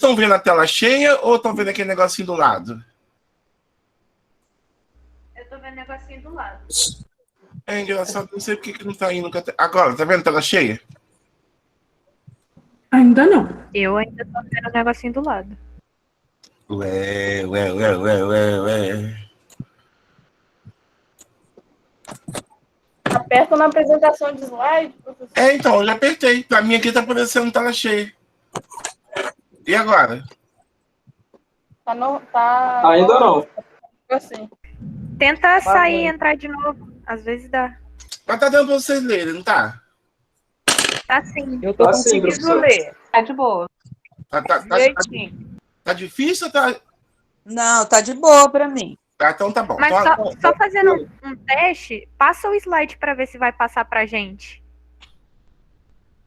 Estão vendo a tela cheia ou estão vendo aquele negocinho do lado? Eu tô vendo o negocinho do lado. É engraçado, não sei porque que não tá indo. Agora, tá vendo a tela cheia? Ainda não. Eu ainda tô vendo o negocinho do lado. Ué. Aperta na apresentação de slide, professor. Então, eu já apertei. Pra mim aqui tá aparecendo tela cheia. E agora? Ainda não. Assim. Tenta sair e entrar de novo. Às vezes dá. Mas tá dando pra vocês lerem, não tá? Tá sim. Eu tô conseguindo ler. Tá de boa. Tá difícil ou tá... Não, tá de boa pra mim. Tá, então tá bom. Mas só fazendo um teste, passa o slide pra ver se vai passar pra gente.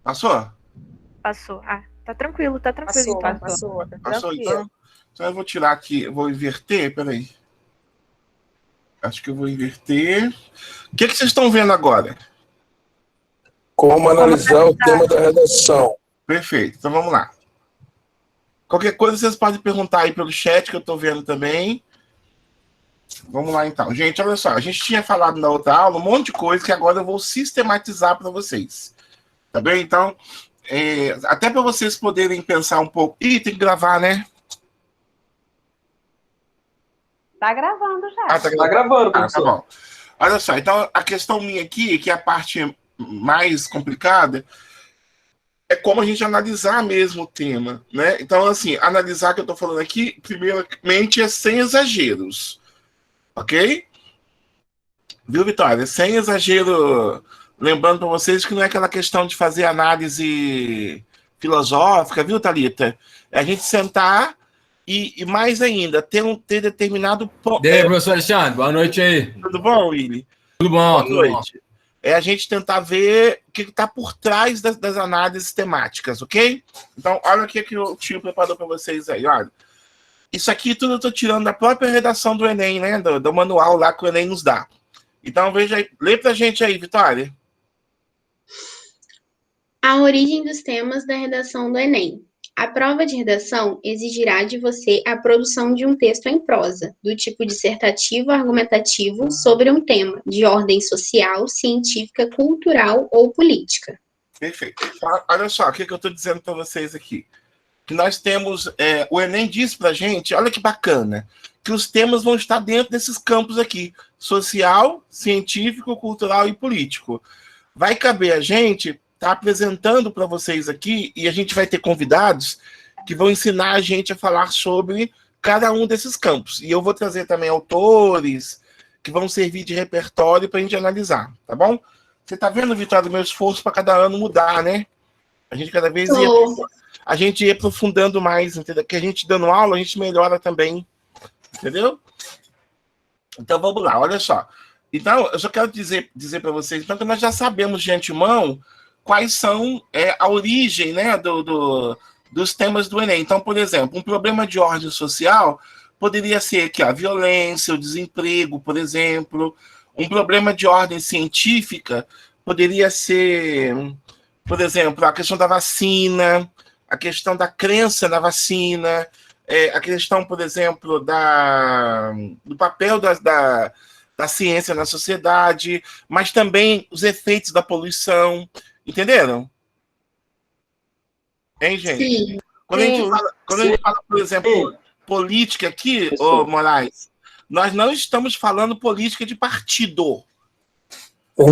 Passou? Passou. Ah, tá tranquilo, então. Passou, então. Então eu vou tirar aqui, eu vou inverter, peraí. Acho que eu vou inverter. O que vocês estão vendo agora? Como analisar o tema da redação. Perfeito, então vamos lá. Qualquer coisa vocês podem perguntar aí pelo chat, que eu estou vendo também. Vamos lá, então. Gente, olha só. A gente tinha falado na outra aula um monte de coisa que agora eu vou sistematizar para vocês. Tá bem? Então, até para vocês poderem pensar um pouco. Ih, tem que gravar, né? Tá gravando já. Ah, tá gravando, tá bom. Olha só, então a questão minha aqui, que é a parte mais complicada, é como a gente analisar mesmo o tema, né? Então, assim, analisar que eu tô falando aqui, primeiramente, é sem exageros, ok? Viu, Vitória? Sem exagero, lembrando para vocês que não é aquela questão de fazer análise filosófica, viu, Thalita? É a gente sentar e mais ainda, ter determinado... E aí, professor Alexandre, boa noite aí. Tudo bom, Willy? Tudo bom, boa noite. É a gente tentar ver o que está por trás das análises temáticas, ok? Então, olha o que o tio preparou para vocês aí, olha. Isso aqui tudo eu estou tirando da própria redação do Enem, né? Do manual lá que o Enem nos dá. Então, veja aí, lê para a gente aí, Vitória. A origem dos temas da redação do Enem. A prova de redação exigirá de você a produção de um texto em prosa, do tipo dissertativo argumentativo, sobre um tema de ordem social, científica, cultural ou política. Perfeito. Olha só, o que eu estou dizendo para vocês aqui. Que nós temos, o Enem diz para a gente, olha que bacana, que os temas vão estar dentro desses campos aqui, social, científico, cultural e político. Vai caber a gente tá apresentando para vocês aqui, e a gente vai ter convidados que vão ensinar a gente a falar sobre cada um desses campos. E eu vou trazer também autores que vão servir de repertório para a gente analisar, tá bom? Você tá vendo, Vitória, o meu esforço para cada ano mudar, né? A gente cada vez ia aprofundando mais, entendeu? Que a gente dando aula, a gente melhora também, entendeu? Então vamos lá, olha só. Então, eu só quero dizer para vocês, então, que nós já sabemos de antemão quais são a origem, né, dos temas do Enem. Então, por exemplo, um problema de ordem social poderia ser aqui, a violência, o desemprego, por exemplo. Um problema de ordem científica poderia ser, por exemplo, a questão da vacina, a questão da crença na vacina, a questão, por exemplo, do papel da ciência na sociedade, mas também os efeitos da poluição. Entenderam? Hein, gente? Sim. Quando a gente fala, por exemplo, política aqui, ô Moraes, nós não estamos falando política de partido. A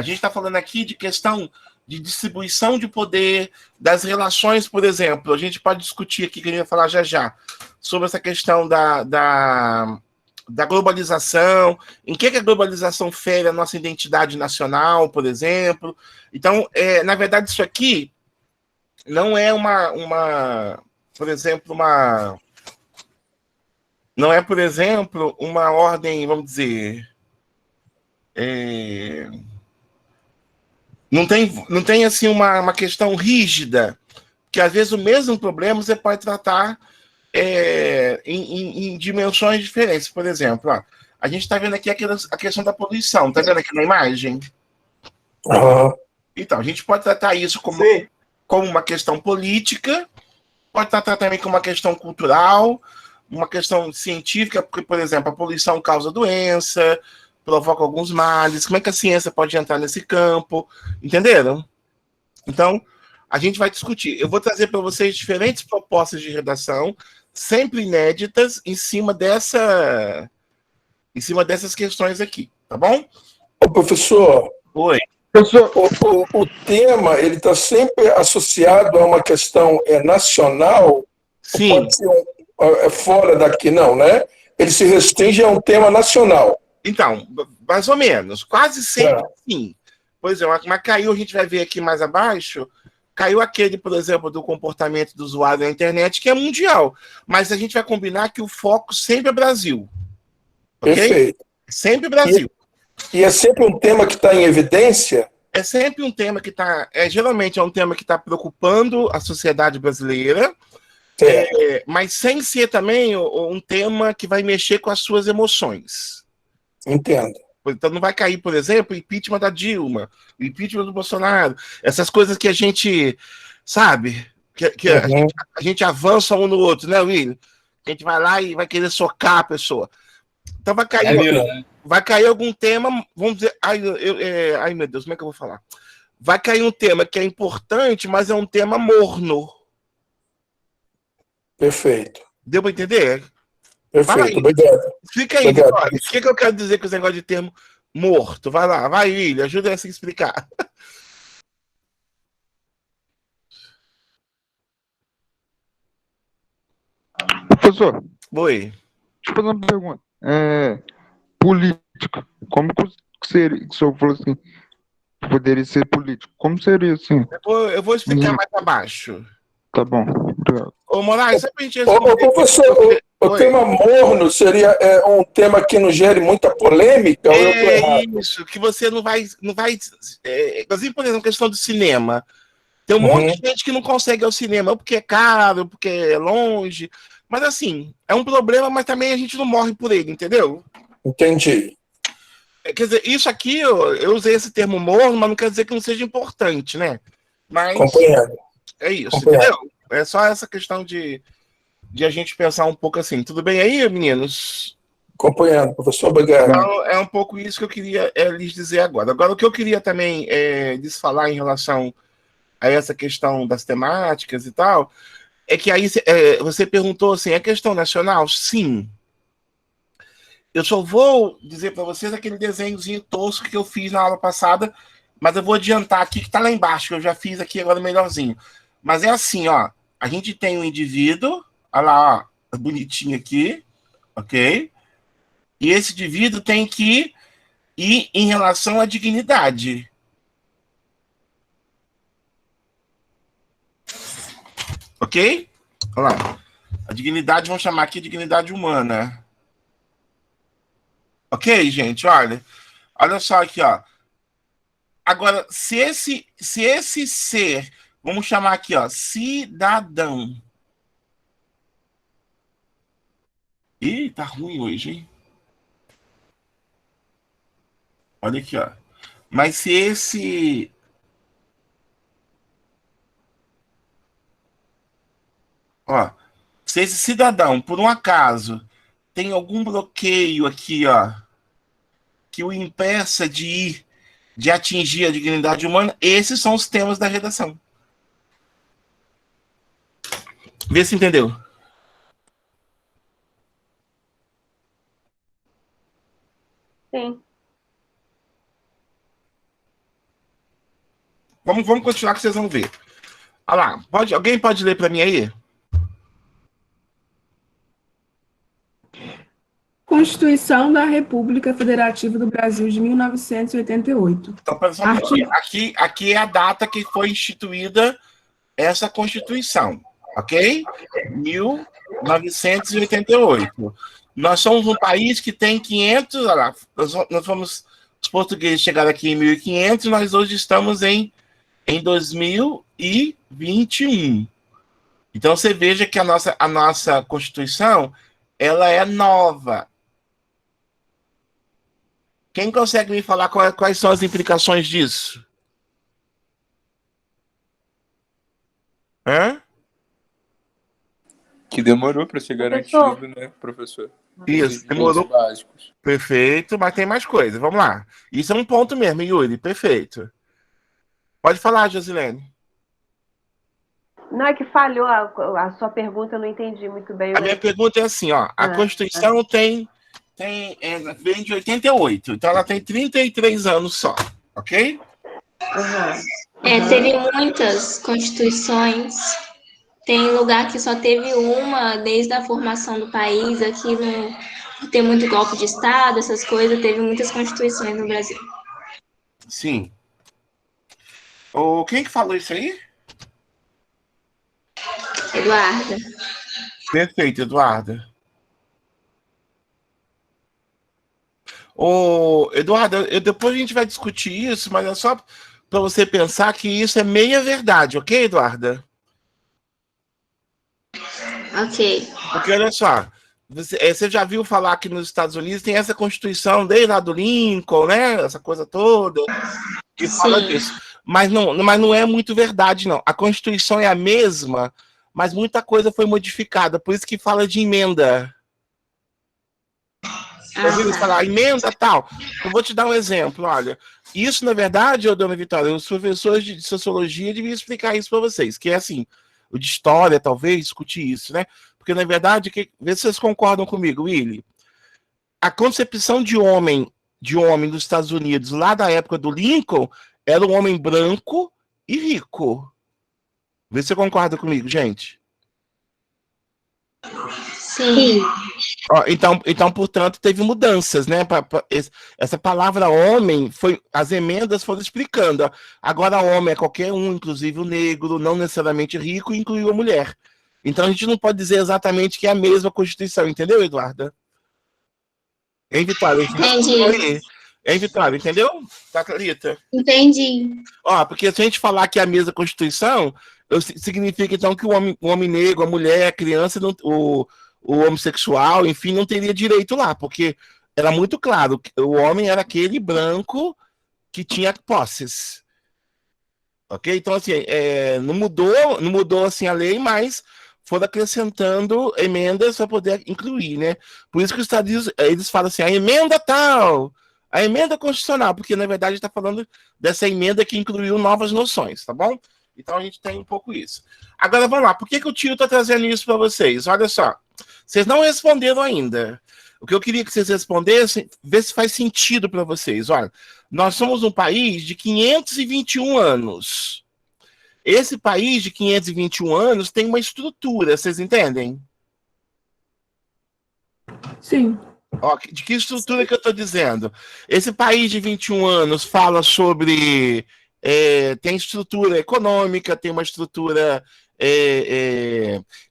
gente está falando aqui de questão de distribuição de poder, das relações, por exemplo. A gente pode discutir aqui, que a gente vai falar já, sobre essa questão da globalização, em que a globalização fere a nossa identidade nacional, por exemplo. Então, na verdade, isso aqui não é por exemplo, uma ordem, vamos dizer, não tem assim uma questão rígida, que às vezes o mesmo problema você pode tratar em dimensões diferentes. Por exemplo, ó, a gente está vendo aqui a questão da poluição. Está vendo aqui na imagem? Então, a gente pode tratar isso como uma questão política, pode tratar também com uma questão cultural, uma questão científica, porque, por exemplo, a poluição causa doença, provoca alguns males. Como é que a ciência pode entrar nesse campo? Entenderam? Então, a gente vai discutir. Eu vou trazer para vocês diferentes propostas de redação, sempre inéditas, em cima dessas questões aqui, tá bom? Ô, professor, Oi. o tema ele está sempre associado a uma questão nacional. Sim. Pode ser fora daqui, não, né? Ele se restringe a um tema nacional. Então, mais ou menos. Quase sempre sim. Por exemplo, mas caiu, a gente vai ver aqui mais abaixo, caiu aquele, por exemplo, do comportamento do usuário na internet, que é mundial. Mas a gente vai combinar que o foco sempre é Brasil. Okay? Perfeito. Sempre Brasil. E é sempre um tema que está em evidência? É sempre um tema que está... geralmente é um tema que está preocupando a sociedade brasileira, mas sem ser também um tema que vai mexer com as suas emoções. Entendo. Então não vai cair, por exemplo, o impeachment da Dilma, o impeachment do Bolsonaro, essas coisas que a gente sabe, que a gente avança um no outro, né, William? A gente vai lá e vai querer socar a pessoa. Então vai cair algum tema, vamos dizer, ai meu Deus, como é que eu vou falar? Vai cair um tema que é importante, mas é um tema morno. Perfeito. Deu para entender? Perfeito, obrigado. Explica aí, Vitória. O que eu quero dizer com esse negócio de termo morto? Vai lá, vai, William, ajuda a se explicar. Professor, Oi. deixa eu fazer uma pergunta. Política. Como que seria? O senhor falou assim, poderia ser político. Como seria assim? Eu vou explicar mais abaixo. Tá bom, obrigado. Ô, Moraes, só pra gente professor, o tema morno seria um tema que não gere muita polêmica? Isso, que você não vai inclusive, por exemplo, questão do cinema. Tem um monte de gente que não consegue ir ao cinema, ou porque é caro, porque é longe. Mas assim, é um problema, mas também a gente não morre por ele, entendeu? Entendi. Quer dizer, isso aqui, eu usei esse termo morno, mas não quer dizer que não seja importante, né? Mas compreendo. É isso, entendeu? É só essa questão de a gente pensar um pouco assim. Tudo bem aí, meninos? Compreendo, professor, obrigado. Então, é um pouco isso que eu queria lhes dizer agora. Agora, o que eu queria também lhes falar em relação a essa questão das temáticas e tal, é que aí você perguntou assim, é questão nacional? Sim. Eu só vou dizer para vocês aquele desenhozinho tosco que eu fiz na aula passada, mas eu vou adiantar aqui que está lá embaixo, que eu já fiz aqui agora melhorzinho. Mas é assim, ó, a gente tem um indivíduo, olha lá, ó, bonitinho aqui, ok? E esse indivíduo tem que ir em relação à dignidade. Ok? Olha lá. A dignidade, vamos chamar aqui de dignidade humana. Ok, gente? Olha só aqui, ó. Agora, se esse ser, vamos chamar aqui, ó, cidadão. Ih, tá ruim hoje, hein? Olha aqui, ó. Mas se esse... Ó, se esse cidadão, por um acaso, tem algum bloqueio aqui, ó, que o impeça de atingir a dignidade humana, esses são os temas da redação. Vê se entendeu. Sim. Vamos continuar que vocês vão ver. Olha lá, alguém pode ler para mim aí? Constituição da República Federativa do Brasil de 1988. Então, pessoal, aqui é a data que foi instituída essa Constituição, ok? 1988. Nós somos um país que tem 500... Olha lá, os portugueses chegaram aqui em 1500 e nós hoje estamos em 2021. Então, você veja que a nossa Constituição, ela é nova. Quem consegue me falar quais são as implicações disso? Hã? Que demorou para ser Professor. garantido, né, professor? Isso, Os demorou. direitos básicos. Perfeito, mas tem mais coisa. Vamos lá. Isso é um ponto mesmo, Yuri. Perfeito. Pode falar, Josilene. Não, é que falhou a sua pergunta, eu não entendi muito bem. A minha pergunta é assim, ó. A Constituição vem de 88, então ela tem 33 anos só, ok? Teve muitas constituições. Tem lugar que só teve uma desde a formação do país. Aqui não tem muito golpe de Estado, essas coisas. Teve muitas constituições no Brasil. Sim. Quem que falou isso aí? Eduarda. Perfeito, Eduarda. Eduardo, depois a gente vai discutir isso, mas é só para você pensar que isso é meia verdade, ok, Eduarda? Ok. Porque olha só, você já viu falar que nos Estados Unidos tem essa Constituição desde lá do Lincoln, né? Essa coisa toda que fala disso. Mas não é muito verdade, não. A Constituição é a mesma, mas muita coisa foi modificada, por isso que fala de emenda. Já ouviu falar emenda tal? Eu vou te dar um exemplo, olha. Isso, na verdade, dona Vitória, os professores de sociologia deviam explicar isso para vocês, que é assim, o de história, talvez, discutir isso, né? Porque, na verdade, vê se vocês concordam comigo, Willy. A concepção de homem dos Estados Unidos, lá da época do Lincoln, era um homem branco e rico. Vê se você concorda comigo, gente. Sim. Então, portanto, teve mudanças, né? Essa palavra homem, as emendas foram explicando. Ó. Agora, homem é qualquer um, inclusive o negro, não necessariamente rico, incluiu a mulher. Então, a gente não pode dizer exatamente que é a mesma Constituição, entendeu, Eduarda? Hein, Vitória? Entendi. Hein, Vitória, entendeu? Tá, Clarita? Entendi. Porque se a gente falar que é a mesma Constituição, significa, então, que o homem negro, a mulher, a criança, o homossexual, enfim, não teria direito lá, porque era muito claro que o homem era aquele branco que tinha posses. Ok? Então, assim, não mudou assim, a lei, mas foram acrescentando emendas para poder incluir, né? Por isso que os Estados Unidos, eles falam assim, a emenda tal, a emenda constitucional, porque, na verdade, está falando dessa emenda que incluiu novas noções, tá bom? Então, a gente tem um pouco isso. Agora, vamos lá. Por que o tio está trazendo isso para vocês? Olha só. Vocês não responderam ainda. O que eu queria que vocês respondessem, ver se faz sentido para vocês. Olha, nós somos um país de 521 anos. Esse país de 521 anos tem uma estrutura, vocês entendem? Sim. De que estrutura que eu estou dizendo? Esse país de 21 anos fala sobre... tem estrutura econômica, tem uma estrutura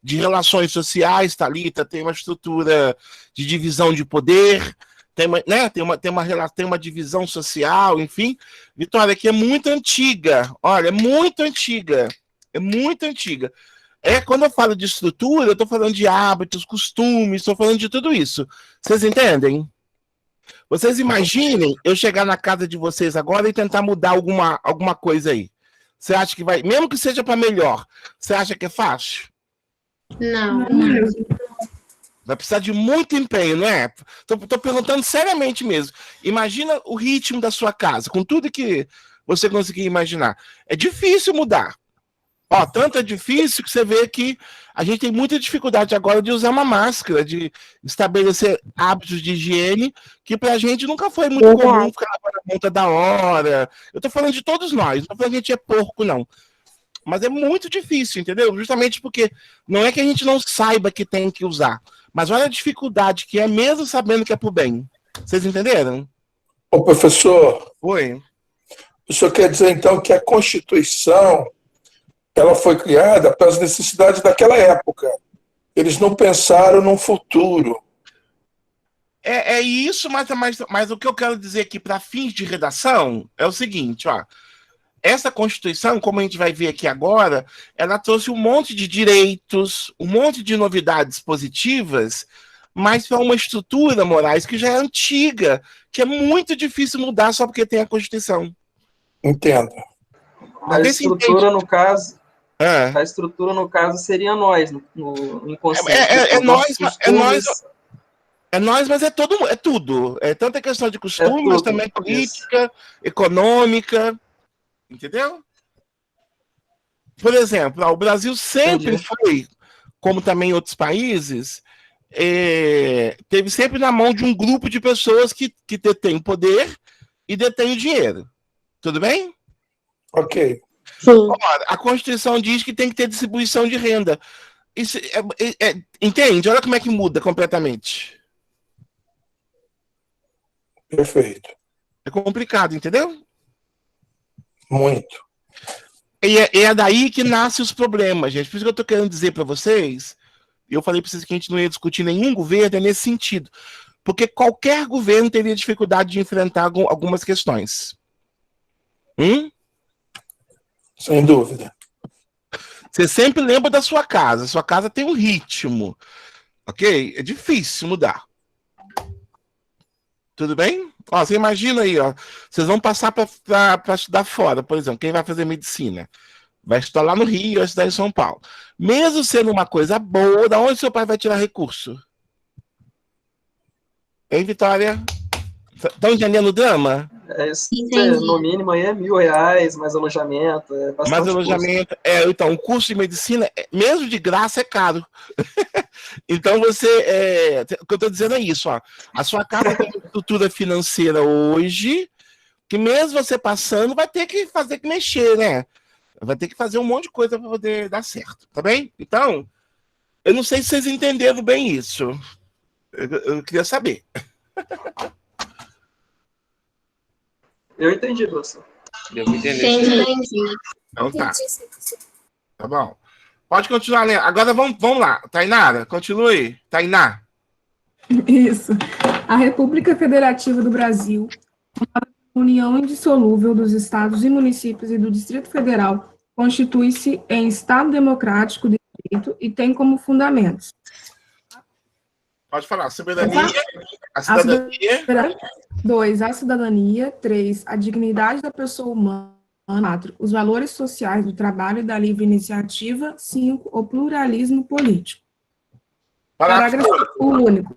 de relações sociais, Thalita, tem uma estrutura de divisão de poder, tem uma divisão social, enfim. Vitória, que é muito antiga, olha, é muito antiga, Quando eu falo de estrutura, eu estou falando de hábitos, costumes, estou falando de tudo isso. Vocês entendem? Vocês imaginem eu chegar na casa de vocês agora e tentar mudar alguma coisa aí. Você acha que vai, mesmo que seja para melhor, você acha que é fácil? Não. Vai precisar de muito empenho, não é? Tô perguntando seriamente mesmo. Imagina o ritmo da sua casa, com tudo que você conseguir imaginar. É difícil mudar. Tanto é difícil que você vê que a gente tem muita dificuldade agora de usar uma máscara, de estabelecer hábitos de higiene, que pra gente nunca foi muito comum ficar na ponta da hora. Eu tô falando de todos nós, não tô falando que a gente é porco, não. Mas é muito difícil, entendeu? Justamente porque não é que a gente não saiba que tem que usar, mas olha a dificuldade que é mesmo sabendo que é pro bem. Vocês entenderam? Ô, professor. Oi. O senhor quer dizer, então, que a Constituição ela foi criada para as necessidades daquela época. Eles não pensaram num futuro. É isso, mas o que eu quero dizer aqui para fins de redação é o seguinte, essa Constituição, como a gente vai ver aqui agora, ela trouxe um monte de direitos, um monte de novidades positivas, mas para uma estrutura, Moraes, que já é antiga, que é muito difícil mudar só porque tem a Constituição. Entendo. A estrutura, no caso, É. A estrutura, no caso, seria nós, no inconsciente. É Os nossos costumes. É nós, mas é tudo. É tanta questão de costumes, mas tudo, também política, econômica, entendeu? Por exemplo, o Brasil sempre foi, como também outros países, teve sempre na mão de um grupo de pessoas que detém poder e detém o dinheiro. Tudo bem? Ok. Ora, a Constituição diz que tem que ter distribuição de renda. Isso entende? Olha como é que muda completamente. Perfeito. É complicado, entendeu? Muito. E é daí que nascem os problemas, gente. Por isso que eu tô querendo dizer para vocês, eu falei para vocês que a gente não ia discutir nenhum governo, é nesse sentido. Porque qualquer governo teria dificuldade de enfrentar algumas questões. Sem dúvida. Você sempre lembra da sua casa. Sua casa tem um ritmo. Ok? É difícil mudar. Tudo bem? Ó, você imagina aí, ó. Vocês vão passar para estudar fora, por exemplo. Quem vai fazer medicina? Vai estudar lá no Rio, vai estudar em São Paulo. Mesmo sendo uma coisa boa, da onde seu pai vai tirar recurso? Hein, Vitória? Estão entendendo o drama? Isso, no mínimo aí é R$1.000, mais alojamento, mais alojamento. Então, o curso de medicina, mesmo de graça, é caro. Então, o que eu estou dizendo é isso, ó. A sua casa tem uma estrutura financeira hoje, que mesmo você passando, vai ter que mexer, né? Vai ter que fazer um monte de coisa para poder dar certo, tá bem? Então, eu não sei se vocês entenderam bem isso. Eu queria saber. Eu entendi, professor. Eu entendi. Então tá. Tá bom. Pode continuar, né? Agora vamos lá. Tainara, continue. Tainá. Isso. A República Federativa do Brasil, a união indissolúvel dos estados e municípios e do Distrito Federal, constitui-se em Estado democrático de direito e tem como fundamentos. Pode falar. Soberania. A cidadania. 2. A cidadania. 3. A dignidade da pessoa humana. 4. Os valores sociais do trabalho e da livre iniciativa. 5. O pluralismo político. Parágrafo único.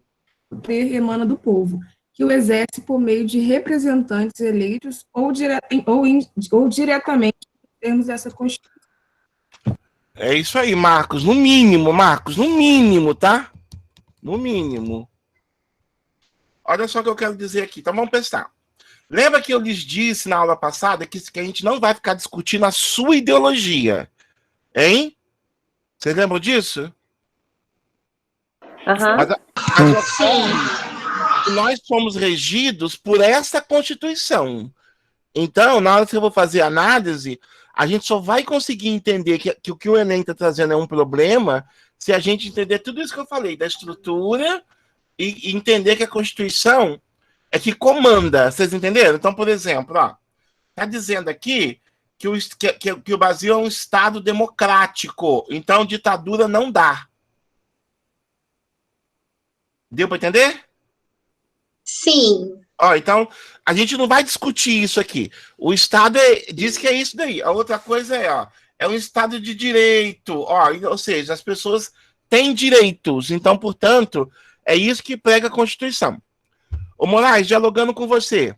O poder emana do povo, que o exerce por meio de representantes eleitos ou diretamente em termos dessa Constituição. É isso aí, Marcos. No mínimo, tá? No mínimo. Olha só o que eu quero dizer aqui. Então vamos pensar. Lembra que eu lhes disse na aula passada que a gente não vai ficar discutindo a sua ideologia? Hein? Vocês lembram disso? Mas nós somos regidos por essa Constituição. Então, na hora que eu vou fazer análise, a gente só vai conseguir entender que o que o Enem está trazendo é um problema se a gente entender tudo isso que eu falei, da estrutura e entender que a Constituição é que comanda. Vocês entenderam? Então, por exemplo, está dizendo aqui que o Brasil é um Estado democrático. Então, ditadura não dá. Deu para entender? Sim. Então, a gente não vai discutir isso aqui. O Estado diz que é isso daí. A outra coisa é um Estado de direito. Ou seja, as pessoas têm direitos. Então, portanto, é isso que prega a Constituição. Ô Moraes, dialogando com você,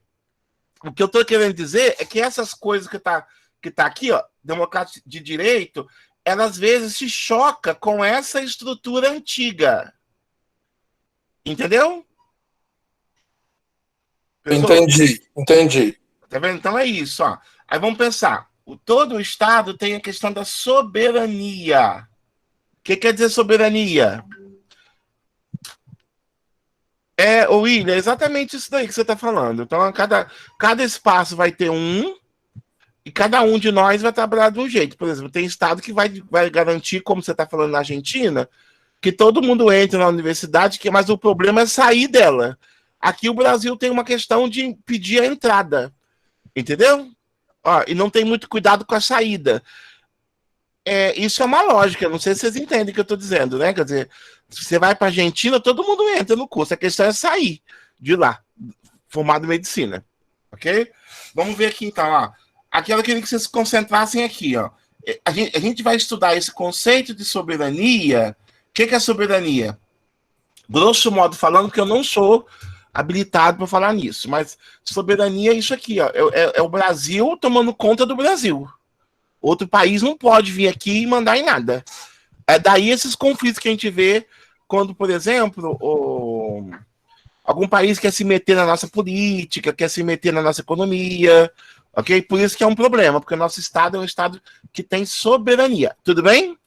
o que eu estou querendo dizer é que essas coisas que tá aqui, democracia de direito, ela às vezes se choca com essa estrutura antiga. Entendeu? Entendi. Tá vendo? Então é isso, Aí vamos pensar. Todo o Estado tem a questão da soberania. O que quer dizer soberania? William, é exatamente isso daí que você está falando. Então, cada espaço vai ter um, e cada um de nós vai trabalhar de um jeito. Por exemplo, tem estado que vai garantir, como você está falando na Argentina, que todo mundo entre na universidade, mas o problema é sair dela. Aqui o Brasil tem uma questão de pedir a entrada. Entendeu? E não tem muito cuidado com a saída. Isso é uma lógica, não sei se vocês entendem o que eu estou dizendo, né? Quer dizer, se você vai para a Argentina, todo mundo entra no curso. A questão é sair de lá, formado em medicina. Ok? Vamos ver aqui então, Aqui eu queria que vocês se concentrassem aqui, a gente vai estudar esse conceito de soberania. O que é soberania? Grosso modo falando, que eu não sou habilitado para falar nisso, mas soberania é isso aqui, ó, é o Brasil tomando conta do Brasil. Outro país não pode vir aqui e mandar em nada. É daí esses conflitos que a gente vê quando, por exemplo, algum país quer se meter na nossa política, quer se meter na nossa economia, ok? Por isso que é um problema, porque o nosso Estado é um Estado que tem soberania. Tudo bem?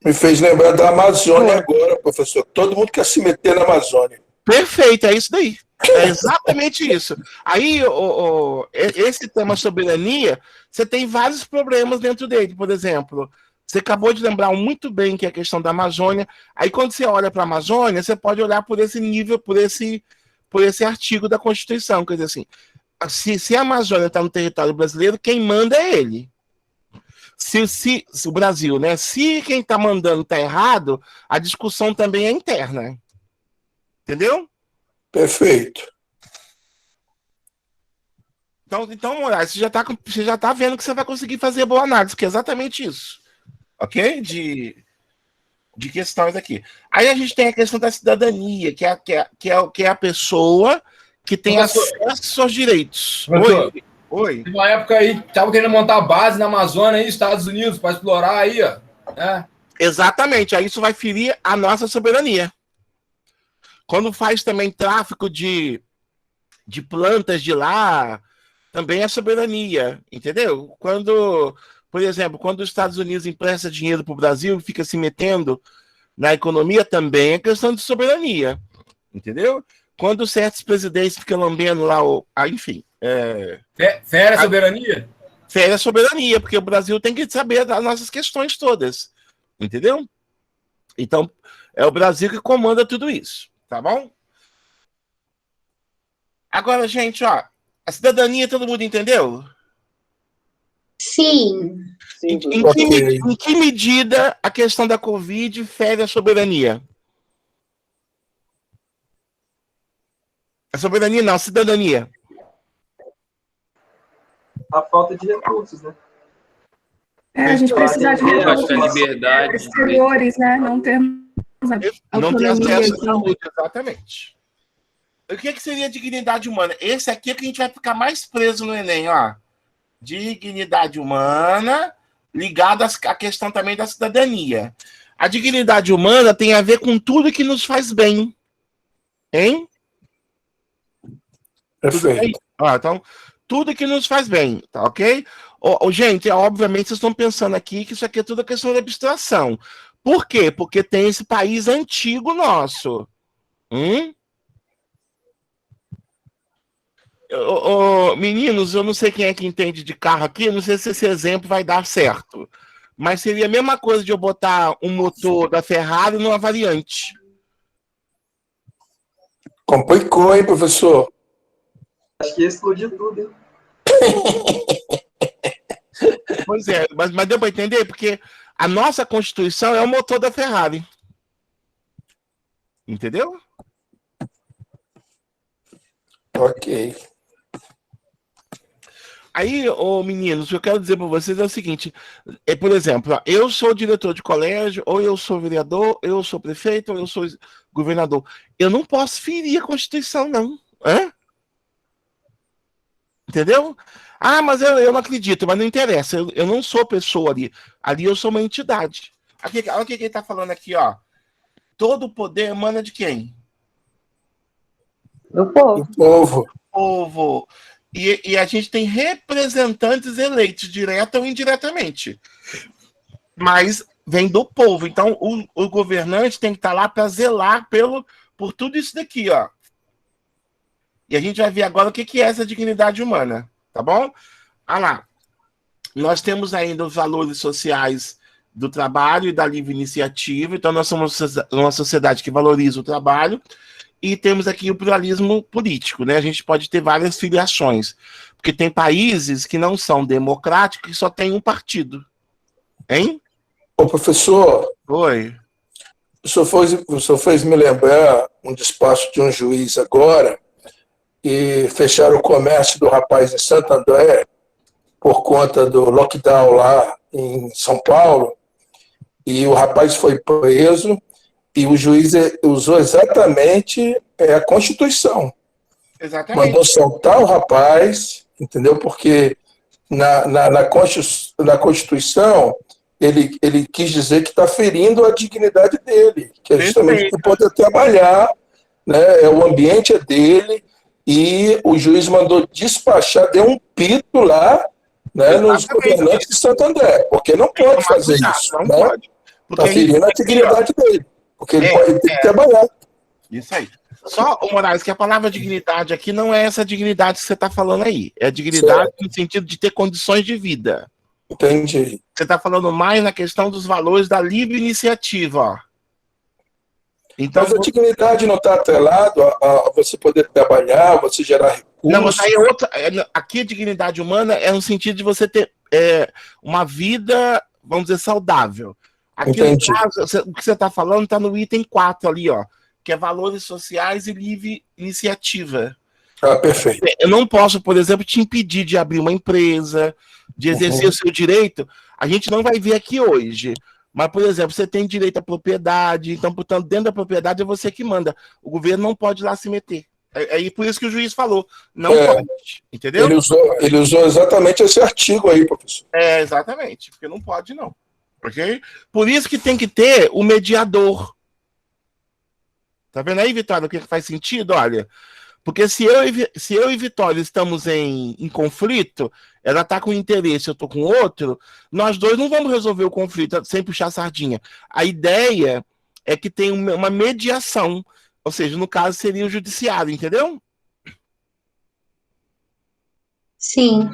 Me fez lembrar da Amazônia agora, professor. Todo mundo quer se meter na Amazônia. Perfeito, é isso daí. É exatamente isso. Aí, esse tema soberania, você tem vários problemas dentro dele. Por exemplo, você acabou de lembrar muito bem que é a questão da Amazônia. Aí, quando você olha para a Amazônia, você pode olhar por esse nível, por esse artigo da Constituição. Quer dizer assim, se a Amazônia está no território brasileiro, quem manda é ele. Se o Brasil, né? Se quem está mandando está errado, a discussão também é interna. Entendeu? Perfeito. Então, Moraes, você já tá vendo que você vai conseguir fazer boa análise, que é exatamente isso. Ok? De questões aqui. Aí a gente tem a questão da cidadania, que é a pessoa que tem acesso aos direitos. Oi. Tem uma época aí, tava querendo montar base na Amazônia aí, Estados Unidos, para explorar aí, ó. Né? Exatamente, aí isso vai ferir a nossa soberania. Quando faz também tráfico de plantas de lá, também é soberania, entendeu? Por exemplo, quando os Estados Unidos empresta dinheiro para o Brasil e fica se metendo na economia, também é questão de soberania, entendeu? Quando certos presidentes ficam lambendo lá, enfim. Fere a soberania? Fere a soberania, porque o Brasil tem que saber das nossas questões todas, entendeu? Então, é o Brasil que comanda tudo isso. Tá bom? Agora, gente, ó, a cidadania todo mundo entendeu? Sim. Em que medida a questão da Covid fere a soberania? A soberania não, a cidadania. A falta de recursos, né? A gente precisa de liberdade exteriores, né? Não temos não tem acesso à então. saúde, exatamente. O que seria dignidade humana? Esse aqui é que a gente vai ficar mais preso no Enem, ó. Dignidade humana ligada à questão também da cidadania. A dignidade humana tem a ver com tudo que nos faz bem. Hein? Perfeito. Então, tudo que nos faz bem, tá ok? Gente, obviamente vocês estão pensando aqui que isso aqui é tudo questão de abstração. Por quê? Porque tem esse país antigo nosso. Meninos, eu não sei quem é que entende de carro aqui, não sei se esse exemplo vai dar certo. Mas seria a mesma coisa de eu botar um motor da Ferrari numa variante. Complicou, hein, professor? Acho que ia explodir tudo, hein? Pois é, mas deu para entender? Porque a nossa Constituição é o motor da Ferrari. Entendeu? Ok. Aí, meninos, o que eu quero dizer para vocês é o seguinte: por exemplo, eu sou diretor de colégio, ou eu sou vereador, eu sou prefeito, ou eu sou governador. Eu não posso ferir a Constituição, não. Entendeu? Ah, mas eu não acredito, mas não interessa. Eu não sou pessoa ali. Ali eu sou uma entidade. Olha o que ele está falando aqui, ó. Todo o poder emana de quem? Do povo. Do povo. Povo. E a gente tem representantes eleitos, direta ou indiretamente. Mas vem do povo. Então, o governante tem que estar lá para zelar por tudo isso daqui, ó. E a gente vai ver agora o que é essa dignidade humana, tá bom? Olha lá. Nós temos ainda os valores sociais do trabalho e da livre iniciativa. Então, nós somos uma sociedade que valoriza o trabalho. E temos aqui o pluralismo político, né? A gente pode ter várias filiações. Porque tem países que não são democráticos e só tem um partido. Hein? Ô, professor. Oi. O senhor fez me lembrar um despacho de um juiz agora, e fecharam o comércio do rapaz em Santo André por conta do lockdown lá em São Paulo, e o rapaz foi preso, e o juiz usou exatamente a Constituição. Exatamente. Mandou soltar o rapaz, entendeu? Porque na Constituição ele quis dizer que está ferindo a dignidade dele, que é justamente por poder trabalhar, né? O ambiente é dele, e o juiz mandou despachar, deu um pito lá, né, nos governantes de Santo André, porque não pode fazer isso. Não né? pode. Está ferindo a dignidade dele, porque ele pode ter que trabalhar. Isso aí. Só, Moraes, que a palavra dignidade aqui não é essa dignidade que você está falando aí. É dignidade no sentido de ter condições de vida. Entendi. Você está falando mais na questão dos valores da livre iniciativa, ó. Então, mas a dignidade não está atrelado a você poder trabalhar, você gerar recursos. Não, mas aí é outra. Aqui a dignidade humana é no sentido de você ter uma vida, vamos dizer, saudável. Aqui no caso, o que você está falando está no item 4 ali, ó, que é valores sociais e livre iniciativa. Ah, perfeito. Eu não posso, por exemplo, te impedir de abrir uma empresa, de exercer o seu direito. A gente não vai ver aqui hoje. Mas, por exemplo, você tem direito à propriedade, então, portanto, dentro da propriedade é você que manda. O governo não pode lá se meter. É por isso que o juiz falou. Não pode. Entendeu? Ele usou exatamente esse artigo aí, professor. Exatamente. Porque não pode, não. Ok? Por isso que tem que ter o mediador. Tá vendo aí, Vitória, o que faz sentido? Olha, porque se eu e Vitória estamos em conflito, ela está com interesse, eu estou com outro, nós dois não vamos resolver o conflito sem puxar a sardinha. A ideia é que tem uma mediação, ou seja, no caso seria o judiciário, entendeu? Sim.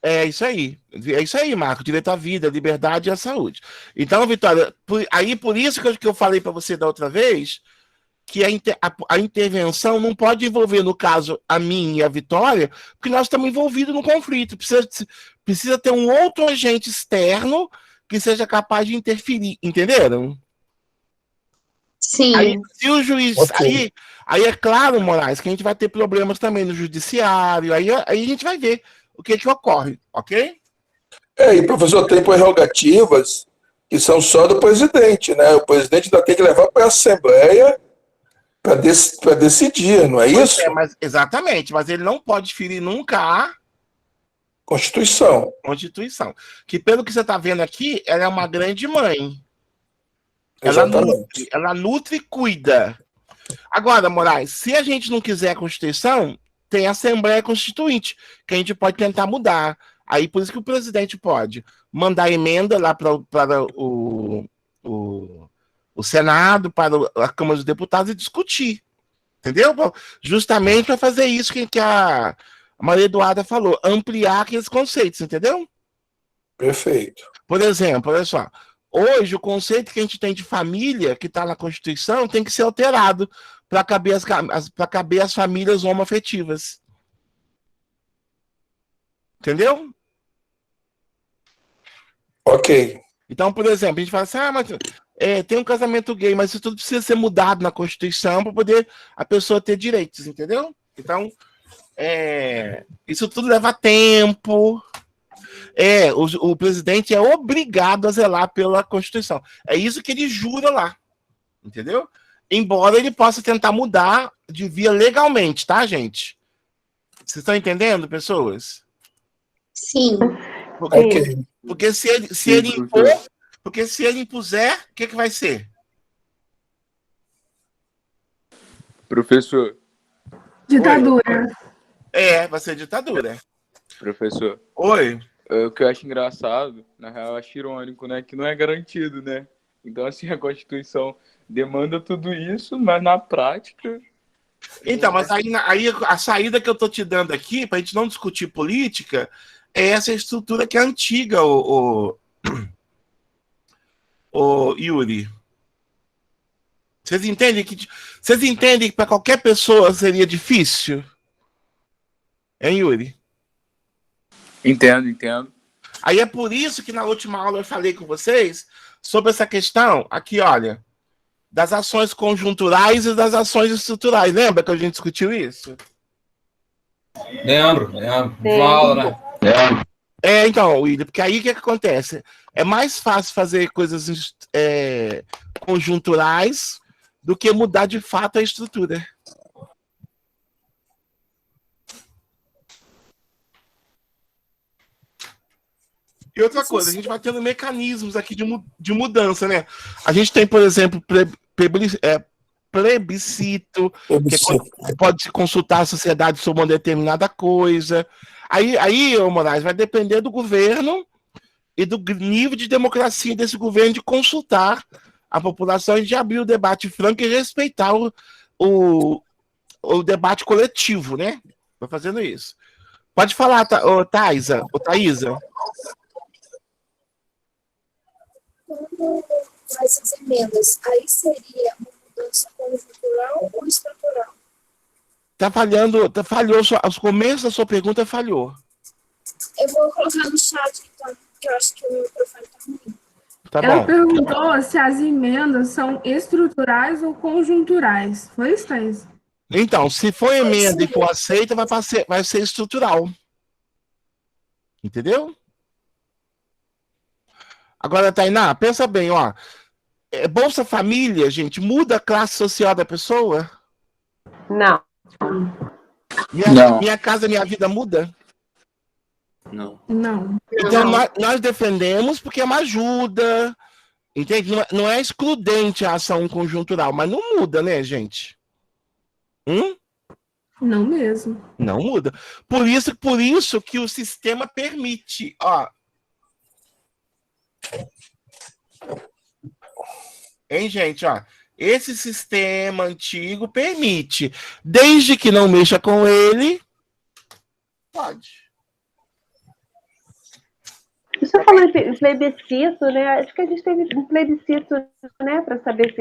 É isso aí, Marco, direito à vida, liberdade e à saúde. Então, Vitória, por isso que eu falei para você da outra vez, que a intervenção não pode envolver, no caso, a mim e a Vitória, porque nós estamos envolvidos no conflito. Precisa ter um outro agente externo que seja capaz de interferir, entenderam? Sim. Aí, se o juiz... Aí é claro, Moraes, que a gente vai ter problemas também no judiciário, aí a gente vai ver o que ocorre, ok? E, professor, tem prerrogativas que são só do presidente, né? O presidente ainda tem que levar para a Assembleia para decidir, não é isso? Exatamente, mas ele não pode ferir nunca a Constituição. Que pelo que você está vendo aqui, ela é uma grande mãe. Ela nutre e cuida. Agora, Moraes, se a gente não quiser a Constituição, tem a Assembleia Constituinte, que a gente pode tentar mudar. Aí, por isso que o presidente pode mandar emenda lá para o Senado, para a Câmara dos Deputados e discutir. Entendeu? Justamente para fazer isso que a Maria Eduarda falou, ampliar aqueles conceitos, entendeu? Perfeito. Por exemplo, olha só, hoje o conceito que a gente tem de família, que está na Constituição, tem que ser alterado para caber as famílias homoafetivas. Entendeu? Ok. Então, por exemplo, a gente fala assim, mas tem um casamento gay, mas isso tudo precisa ser mudado na Constituição para poder a pessoa ter direitos, entendeu? Então, isso tudo leva tempo. O presidente é obrigado a zelar pela Constituição. É isso que ele jura lá, entendeu? Embora ele possa tentar mudar de via legalmente, tá, gente? Vocês estão entendendo, pessoas? Sim. Porque se ele impor, porque se ele impuser, o que vai ser? Professor. Ditadura. Vai ser ditadura. Professor. Oi. O que eu acho engraçado, na real, eu acho irônico, né? Que não é garantido, né? Então, assim, a Constituição demanda tudo isso, mas na prática... Então, mas aí a saída que eu tô te dando aqui, pra gente não discutir política, é essa estrutura que é antiga, o Yuri. Vocês entendem que para qualquer pessoa seria difícil? Hein, Yuri? Entendo. Aí é por isso que na última aula eu falei com vocês sobre essa questão, aqui, olha, das ações conjunturais e das ações estruturais. Lembra que a gente discutiu isso? Lembro. Fala, né? Então, William, porque aí o que acontece? É mais fácil fazer coisas conjunturais do que mudar de fato a estrutura. E outra coisa, a gente vai tendo mecanismos aqui de mudança, né? A gente tem, por exemplo, plebiscito, que pode se consultar a sociedade sobre uma determinada coisa. Aí, Moraes, vai depender do governo e do nível de democracia desse governo de consultar a população e de abrir o debate franco e respeitar o debate coletivo, né? Vai fazendo isso. Pode falar, Thaisa. Quando faz as emendas, aí seria uma mudança conjuntural ou estrutural? Falhou, os começos da sua pergunta falhou. Eu vou colocar no chat, então, porque eu acho que o meu microfone tá ruim. Ela perguntou se as emendas são estruturais ou conjunturais. Foi isso, Thaís? Então, se for emenda e for aceita, vai ser estrutural. Entendeu? Agora, Tainá, pensa bem, ó. Bolsa Família, gente, muda a classe social da pessoa? Não. Minha Casa Minha Vida muda? Não. Então, nós defendemos porque é uma ajuda, entende? Não é excludente a ação conjuntural, mas não muda, né, gente? Não mesmo. Não muda. Por isso que o sistema permite, ó. Hein, gente, ó. Esse sistema antigo permite, desde que não mexa com ele, pode. Você falou em plebiscito, né? Acho que a gente teve um plebiscito, né, para saber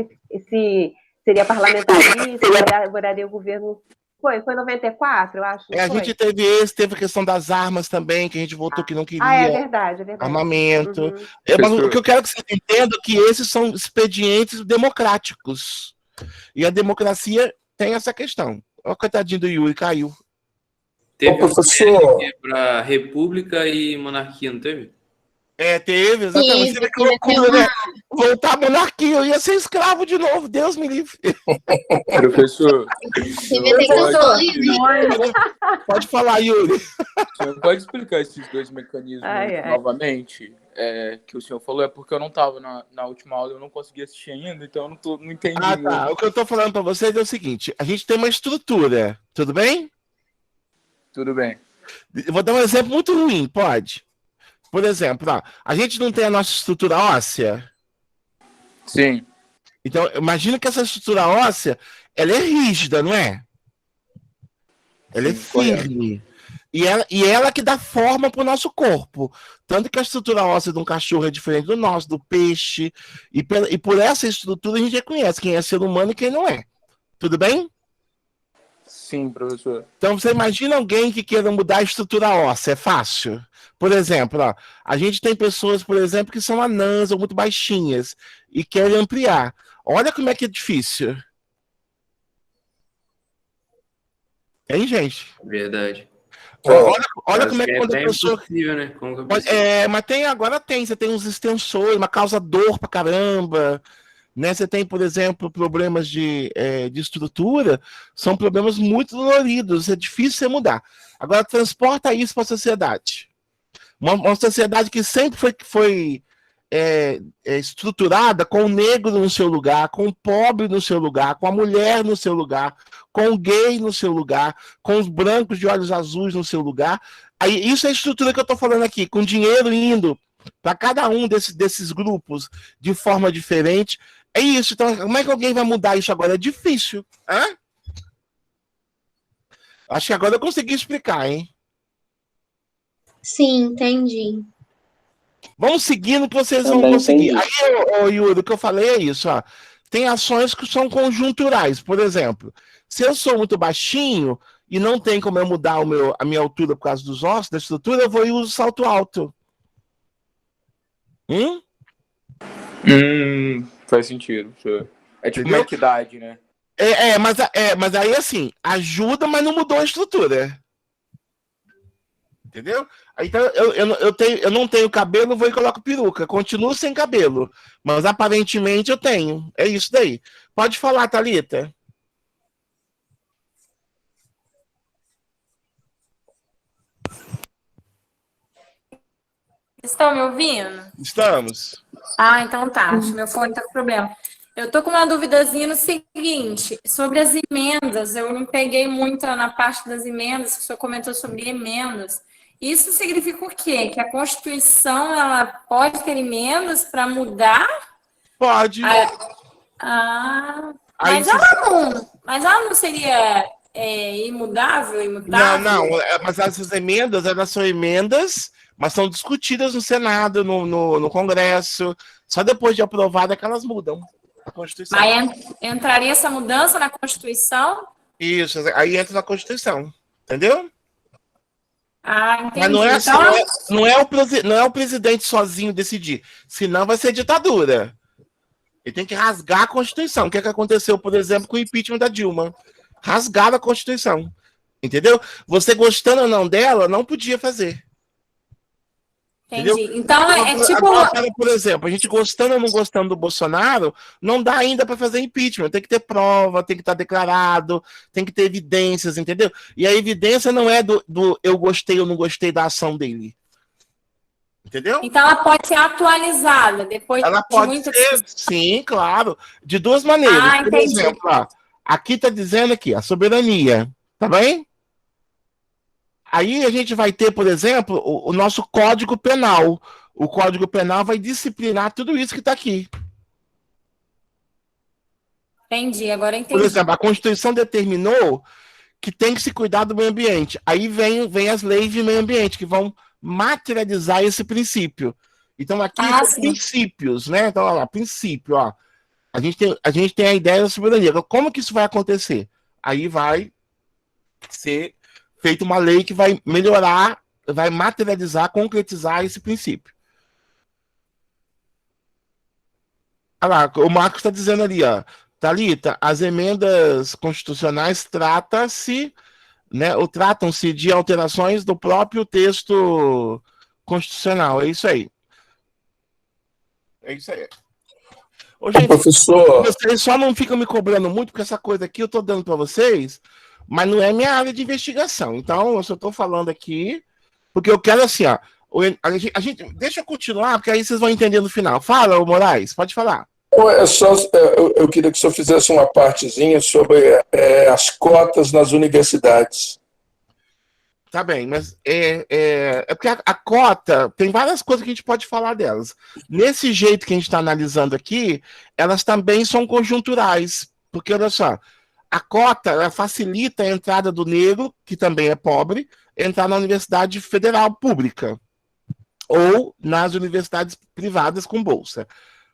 se seria parlamentarista, mudaria o governo. Foi 94, eu acho. A gente teve a questão das armas também, que a gente votou que não queria. É verdade. Armamento. Uhum. Mas o que eu quero que vocês entendam é que esses são expedientes democráticos. E a democracia tem essa questão. Olha o coitadinho do Yuri, caiu. Teve para república e monarquia, não teve? Teve, exatamente. Sim, que loucura, né? Voltar à monarquia, eu ia ser escravo de novo, Deus me livre. Professor. Pode falar, Yuri. O senhor pode explicar esses dois mecanismos novamente? Que o senhor falou, porque eu não estava na última aula, eu não consegui assistir ainda, então eu não entendi. Tá. O que eu estou falando para vocês é o seguinte: a gente tem uma estrutura, tudo bem? Tudo bem. Eu vou dar um exemplo muito ruim, pode? Por exemplo, a gente não tem a nossa estrutura óssea? Sim. Então, imagina que essa estrutura óssea, ela é rígida, não é? Ela é firme. E ela que dá forma para o nosso corpo. Tanto que a estrutura óssea de um cachorro é diferente do nosso, do peixe. E por essa estrutura a gente reconhece quem é ser humano e quem não é. Tudo bem? Sim, professor. Então, você imagina alguém que queira mudar a estrutura óssea. É fácil? Por exemplo, a gente tem pessoas, por exemplo, que são anãs ou muito baixinhas e querem ampliar. Olha como é que é difícil. Hein, gente? Verdade. Olha como é que quando a pessoa... Impossível, né? Mas agora tem. Você tem uns extensores, mas causa dor pra caramba. Né? Você tem, por exemplo, problemas de estrutura, são problemas muito doloridos, é difícil você mudar. Agora, transporta isso para a sociedade. Uma sociedade que sempre foi estruturada com o negro no seu lugar, com o pobre no seu lugar, com a mulher no seu lugar, com o gay no seu lugar, com os brancos de olhos azuis no seu lugar. Aí, isso é a estrutura que eu estou falando aqui, com dinheiro indo para cada um desses grupos de forma diferente. É isso. Então, como é que alguém vai mudar isso agora? É difícil. Acho que agora eu consegui explicar, hein? Sim, entendi. Vamos seguindo que vocês vão conseguir. Aí, Yuri, o que eu falei é isso. Tem ações que são conjunturais. Por exemplo, se eu sou muito baixinho e não tem como eu mudar a minha altura por causa dos ossos, da estrutura, eu vou e uso salto alto. Faz sentido, senhor. É tipo uma equidade, né? Mas aí assim, ajuda, mas não mudou a estrutura. Entendeu? Então, eu não tenho cabelo, vou e coloco peruca. Continuo sem cabelo. Mas aparentemente eu tenho. É isso daí. Pode falar, Thalita. Estão me ouvindo? Estamos. Ah, então tá. Acho que meu fone tá com problema. Eu tô com uma duvidazinha no seguinte, sobre as emendas. Eu não peguei muito na parte das emendas, que o senhor comentou sobre emendas. Isso significa o quê? Que a Constituição ela pode ter emendas para mudar? Pode. Mas ela não seria imutável? Não, mas essas emendas, elas são emendas, mas são discutidas no Senado, no Congresso. Só depois de aprovada que elas mudam a Constituição. Mas entraria essa mudança na Constituição? Isso, aí entra na Constituição. Entendeu? Entendi. Mas não é, então... não é o presidente sozinho decidir. Senão vai ser ditadura. Ele tem que rasgar a Constituição. O que aconteceu, por exemplo, com o impeachment da Dilma? Rasgaram a Constituição. Entendeu? Você gostando ou não dela, não podia fazer. Entendi. Entendeu? Então, é tipo... Agora, por exemplo, a gente gostando ou não gostando do Bolsonaro, não dá ainda para fazer impeachment. Tem que ter prova, tem que estar declarado, tem que ter evidências, entendeu? E a evidência não é do eu gostei ou não gostei da ação dele. Entendeu? Então, ela pode ser atualizada depois ela pode ser, sim, claro. De duas maneiras. Por exemplo, ó, aqui está dizendo aqui, a soberania. Tá bem? Aí a gente vai ter, por exemplo, o nosso Código Penal. O Código Penal vai disciplinar tudo isso que está aqui. Entendi, agora entendi. Por exemplo, a Constituição determinou que tem que se cuidar do meio ambiente. Aí vem as leis de meio ambiente, que vão materializar esse princípio. Então, aqui são princípios, né? Então, olha lá, princípio, ó. A gente tem a ideia da soberania. Como que isso vai acontecer? Aí vai ser feita uma lei que vai melhorar, vai materializar, concretizar esse princípio. Olha lá, o Marcos está dizendo ali, ó, Thalita, as emendas constitucionais tratam-se de alterações do próprio texto constitucional. É isso aí. É isso aí. Ô, gente, professor... vocês só não ficam me cobrando muito, porque essa coisa aqui eu estou dando para vocês, mas não é minha área de investigação. Então, eu só estou falando aqui, porque eu quero assim, ó, a gente, deixa eu continuar, porque aí vocês vão entender no final. Fala, Moraes, pode falar. Eu queria que o senhor fizesse uma partezinha sobre as cotas nas universidades. Tá bem, mas é porque a cota, tem várias coisas que a gente pode falar delas. Nesse jeito que a gente está analisando aqui, elas também são conjunturais, porque, olha só, a cota ela facilita a entrada do negro, que também é pobre, entrar na universidade federal pública ou nas universidades privadas com bolsa.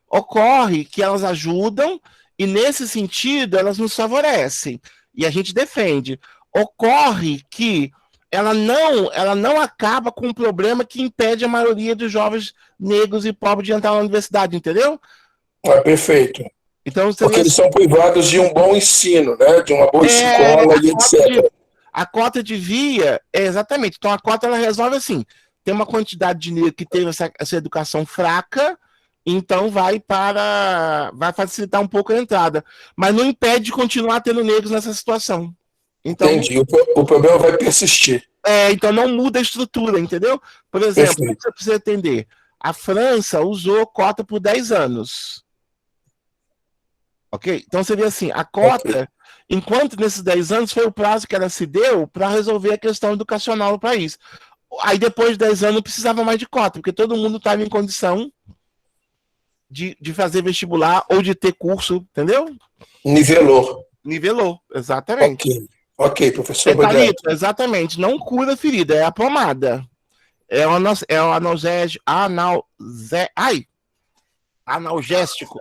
Ocorre que elas ajudam e, nesse sentido, elas nos favorecem. E a gente defende. Ocorre que ela não acaba com um problema que impede a maioria dos jovens negros e pobres de entrar na universidade, entendeu? Perfeito. Então, porque eles são privados de um bom ensino, né? De uma boa escola e etc. A cota devia, exatamente. Então, a cota ela resolve assim: tem uma quantidade de negros que teve essa educação fraca, então vai facilitar um pouco a entrada. Mas não impede de continuar tendo negros nessa situação. Então, entendi. O problema vai persistir. Então não muda a estrutura, entendeu? Por exemplo, você precisa entender, a França usou cota por 10 anos. Ok? Então você vê assim, a cota, enquanto nesses 10 anos foi o prazo que ela se deu para resolver a questão educacional do país. Aí depois de 10 anos não precisava mais de cota, porque todo mundo estava em condição de fazer vestibular ou de ter curso, entendeu? Nivelou, exatamente. Ok, professor. Obrigado. Exatamente, não cura a ferida, é a pomada. É o analgésico. Analgésico.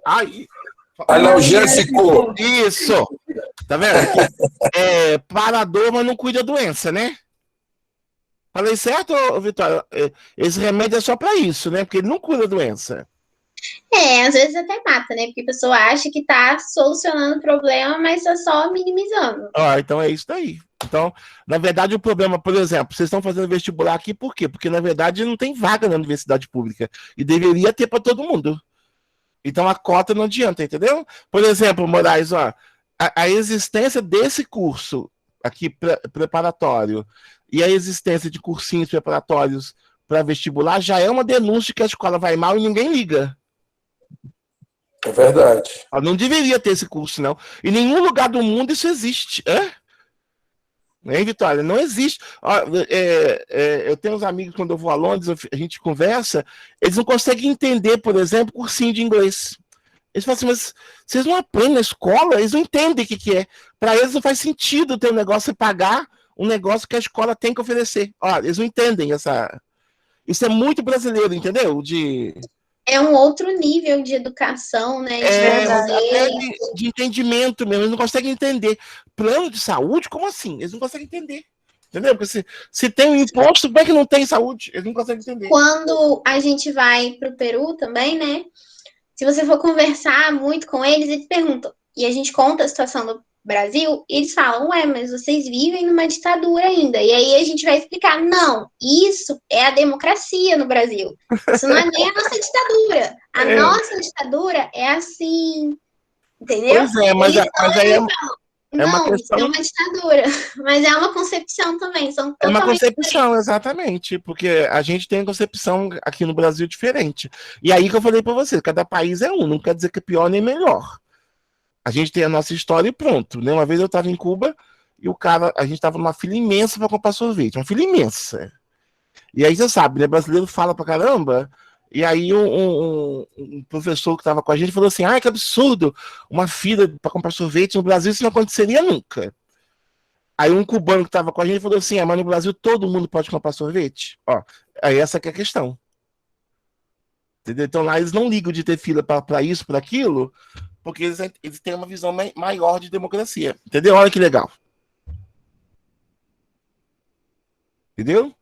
Analgésico. Isso. Tá vendo? Para a dor, mas não cuida da doença, né? Falei certo, Vitória? Esse remédio é só para isso, né? Porque ele não cura a doença. Às vezes até mata, né? Porque a pessoa acha que tá solucionando o problema, mas tá só minimizando. Então é isso daí. Então, na verdade, o problema, por exemplo, vocês estão fazendo vestibular aqui por quê? Porque, na verdade, não tem vaga na universidade pública. E deveria ter para todo mundo. Então, a cota não adianta, entendeu? Por exemplo, Moraes, ó, a existência desse curso aqui preparatório e a existência de cursinhos preparatórios para vestibular já é uma denúncia que a escola vai mal e ninguém liga. É verdade. Não deveria ter esse curso, não. Em nenhum lugar do mundo isso existe. Hein, Vitória? Não existe. Eu tenho uns amigos, quando eu vou a Londres, a gente conversa, eles não conseguem entender, por exemplo, cursinho de inglês. Eles falam assim, mas vocês não aprendem na escola? Eles não entendem o que é. Para eles não faz sentido ter um negócio e pagar um negócio que a escola tem que oferecer. Eles não entendem essa... Isso é muito brasileiro, entendeu? É um outro nível de educação, né? De entendimento mesmo. Eles não conseguem entender. Plano de saúde? Como assim? Eles não conseguem entender. Entendeu? Porque se tem um imposto, como é que não tem saúde? Eles não conseguem entender. Quando a gente vai para o Peru também, né? Se você for conversar muito com eles perguntam, e a gente conta a situação do Brasil, e eles falam, mas vocês vivem numa ditadura ainda. E aí a gente vai explicar, não, isso é a democracia no Brasil. Isso não é nem a nossa ditadura. A nossa ditadura é assim, entendeu? Pois é, mas aí uma questão... é uma ditadura, mas é uma concepção também. É uma concepção, exatamente, porque a gente tem concepção aqui no Brasil diferente. E aí que eu falei para você, cada país é um, não quer dizer que é pior nem melhor. A gente tem a nossa história e pronto, né? Uma vez eu estava em Cuba e a gente estava numa fila imensa para comprar sorvete, uma fila imensa. E aí você sabe, né? Brasileiro fala pra caramba. E aí um professor que estava com a gente falou assim, que absurdo, uma fila para comprar sorvete no Brasil, isso não aconteceria nunca. Aí um cubano que estava com a gente falou assim, mas no Brasil todo mundo pode comprar sorvete? Aí essa que é a questão. Entendeu? Então lá eles não ligam de ter fila para isso, para aquilo, porque eles têm uma visão maior de democracia. Entendeu? Olha que legal. Entendeu?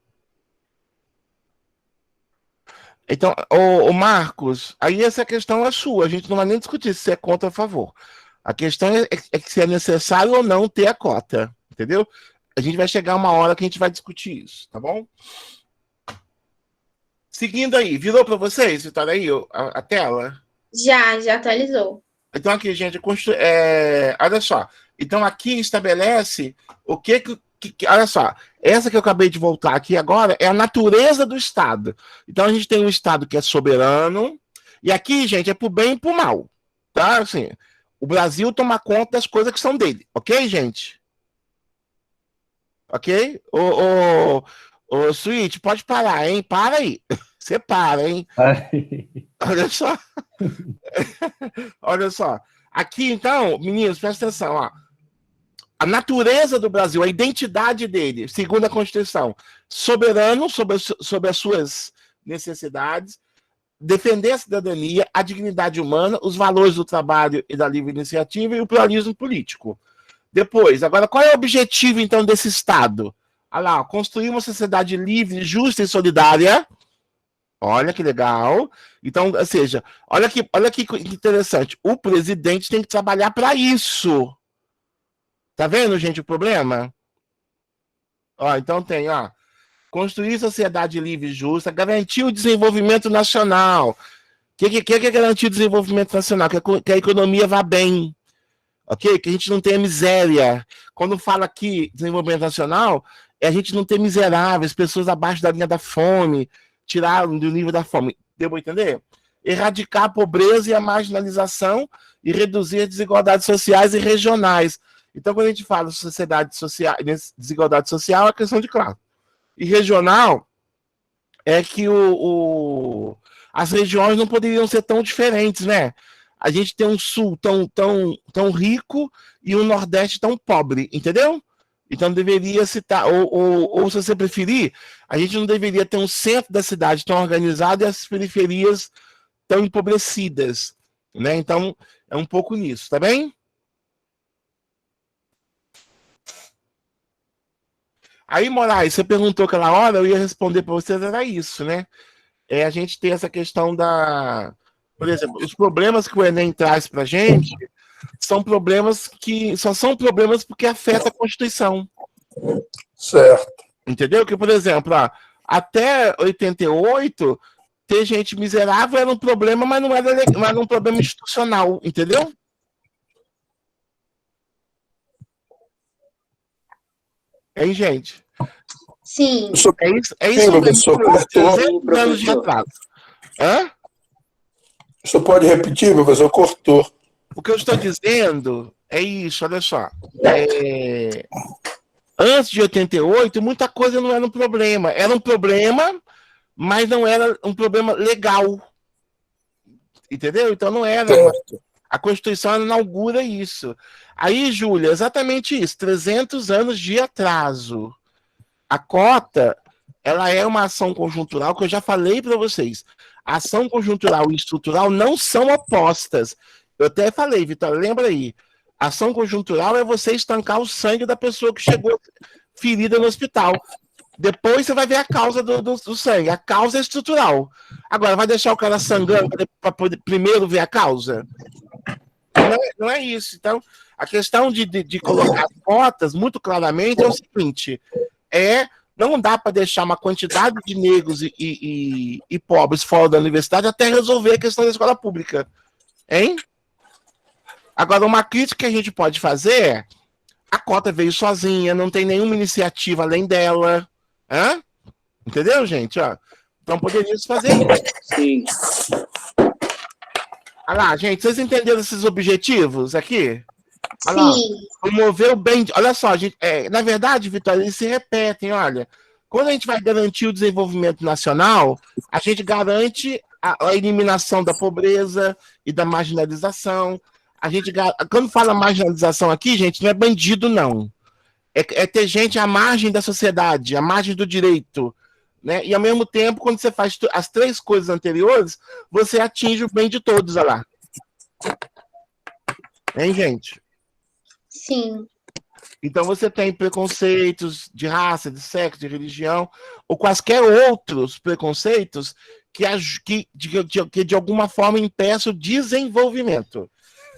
Então, o Marcos, aí essa questão é sua, a gente não vai nem discutir se é contra ou a favor. A questão é que se é necessário ou não ter a cota, entendeu? A gente vai chegar uma hora que a gente vai discutir isso, tá bom? Seguindo aí, virou para vocês, Vitória, aí a tela? Já atualizou. Então aqui, gente, olha só. Então aqui estabelece o que olha só, essa que eu acabei de voltar aqui agora é a natureza do Estado. Então a gente tem um Estado que é soberano, e aqui, gente, é pro bem e pro mal, tá? Assim, o Brasil toma conta das coisas que são dele, ok, gente? Ok? Ô, Switch, pode parar, hein? Para aí. Você para, hein? Olha só. Olha só. Aqui, então, meninos, presta atenção, ó. A natureza do Brasil, a identidade dele, segundo a Constituição, soberano sobre as suas necessidades, defender a cidadania, a dignidade humana, os valores do trabalho e da livre iniciativa e o pluralismo político. Depois, agora, qual é o objetivo, então, desse Estado? Olha lá, construir uma sociedade livre, justa e solidária. Olha que legal. Então, ou seja, olha que interessante. O presidente tem que trabalhar para isso. Tá vendo, gente, o problema? Então tem, construir sociedade livre e justa, garantir o desenvolvimento nacional. O que é garantir o desenvolvimento nacional? Que a economia vá bem, ok? Que a gente não tenha miséria. Quando fala aqui desenvolvimento nacional, é a gente não ter miseráveis, pessoas abaixo da linha da fome, tirar do nível da fome. Deu para entender? Erradicar a pobreza e a marginalização e reduzir as desigualdades sociais e regionais. Então, quando a gente fala de sociedade social, desigualdade social, é questão de classe. E regional é que as regiões não poderiam ser tão diferentes, né? A gente tem um sul tão rico e um nordeste tão pobre, entendeu? Então deveria citar, ou se você preferir, a gente não deveria ter um centro da cidade tão organizado e as periferias tão empobrecidas, né? Então, é um pouco nisso, tá bem? Aí, Moraes, você perguntou aquela hora, eu ia responder para vocês, era isso, né? A gente tem essa questão por exemplo, os problemas que o Enem traz para a gente são problemas que só são problemas porque afeta a Constituição. Certo. Entendeu? Que, por exemplo, ó, até 88, ter gente miserável era um problema, mas não era um problema institucional, entendeu? Hein, gente? Sim. É isso Sim, mesmo. professor, cortou. 300 anos de atraso. Hã? O senhor pode repetir, professor? Cortou. O que eu estou dizendo é isso, olha só. Antes de 88, muita coisa não era um problema. Era um problema, mas não era um problema legal. Entendeu? Então não era. A Constituição inaugura isso. Aí, Júlia, exatamente isso. 300 anos de atraso. A cota, ela é uma ação conjuntural que eu já falei para vocês. A ação conjuntural e estrutural não são opostas. Eu até falei, Vitória, lembra aí. Ação conjuntural é você estancar o sangue da pessoa que chegou ferida no hospital. Depois você vai ver a causa do sangue. A causa é estrutural. Agora, vai deixar o cara sangrando para primeiro ver a causa? Não é isso. Então, a questão de colocar cotas, muito claramente, é o seguinte: não dá para deixar uma quantidade de negros e pobres fora da universidade até resolver a questão da escola pública. Hein? Agora, uma crítica que a gente pode fazer é: a cota veio sozinha, não tem nenhuma iniciativa além dela. Hã? Entendeu, gente? Ó, então poderia se fazer isso. Sim. Olha lá, gente, vocês entenderam esses objetivos aqui? Olha lá, Sim. promover o bem. Olha só, gente, na verdade, Vitória, eles se repetem. Olha, quando a gente vai garantir o desenvolvimento nacional, a gente garante a eliminação da pobreza e da marginalização. Quando fala marginalização aqui, gente, não é bandido, não. É ter gente à margem da sociedade, à margem do direito. Né? E, ao mesmo tempo, quando você faz as três coisas anteriores, você atinge o bem de todos, olha lá. Hein, gente? Sim. Então, você tem preconceitos de raça, de sexo, de religião, ou quaisquer outros preconceitos que de alguma forma impeçam o desenvolvimento.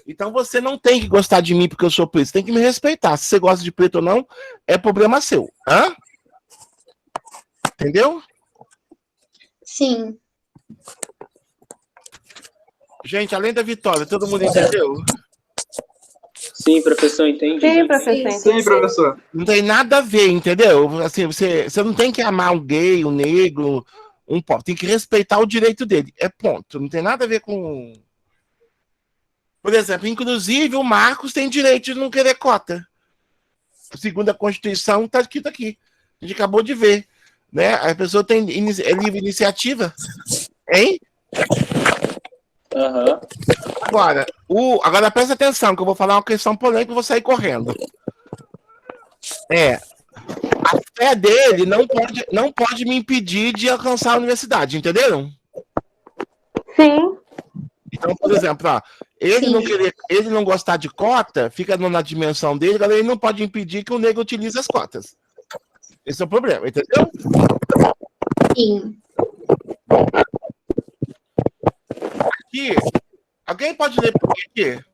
Então, você não tem que gostar de mim porque eu sou preto, você tem que me respeitar. Se você gosta de preto ou não, é problema seu. Hã? Entendeu? Sim. Gente, além da Vitória, todo mundo entendeu? Sim, professor, entendi. Sim, professor. Sim, professor. Não tem nada a ver, entendeu? Assim, você não tem que amar um gay, um negro, um pobre. Tem que respeitar o direito dele. É ponto. Não tem nada a ver com... Por exemplo, inclusive o Marcos tem direito de não querer cota. Segundo a Constituição, está escrito aqui. A gente acabou de ver. Né? A pessoa tem livre iniciativa. Hein? Uhum. Agora presta atenção, que eu vou falar uma questão polêmica e vou sair correndo. A fé dele não pode me impedir de alcançar a universidade, entenderam? Sim. Então, por exemplo, ó, ele não gostar de cota, fica na dimensão dele, agora ele não pode impedir que o negro utilize as cotas. Esse é o problema, entendeu? Sim. Aqui, alguém pode ler por quê?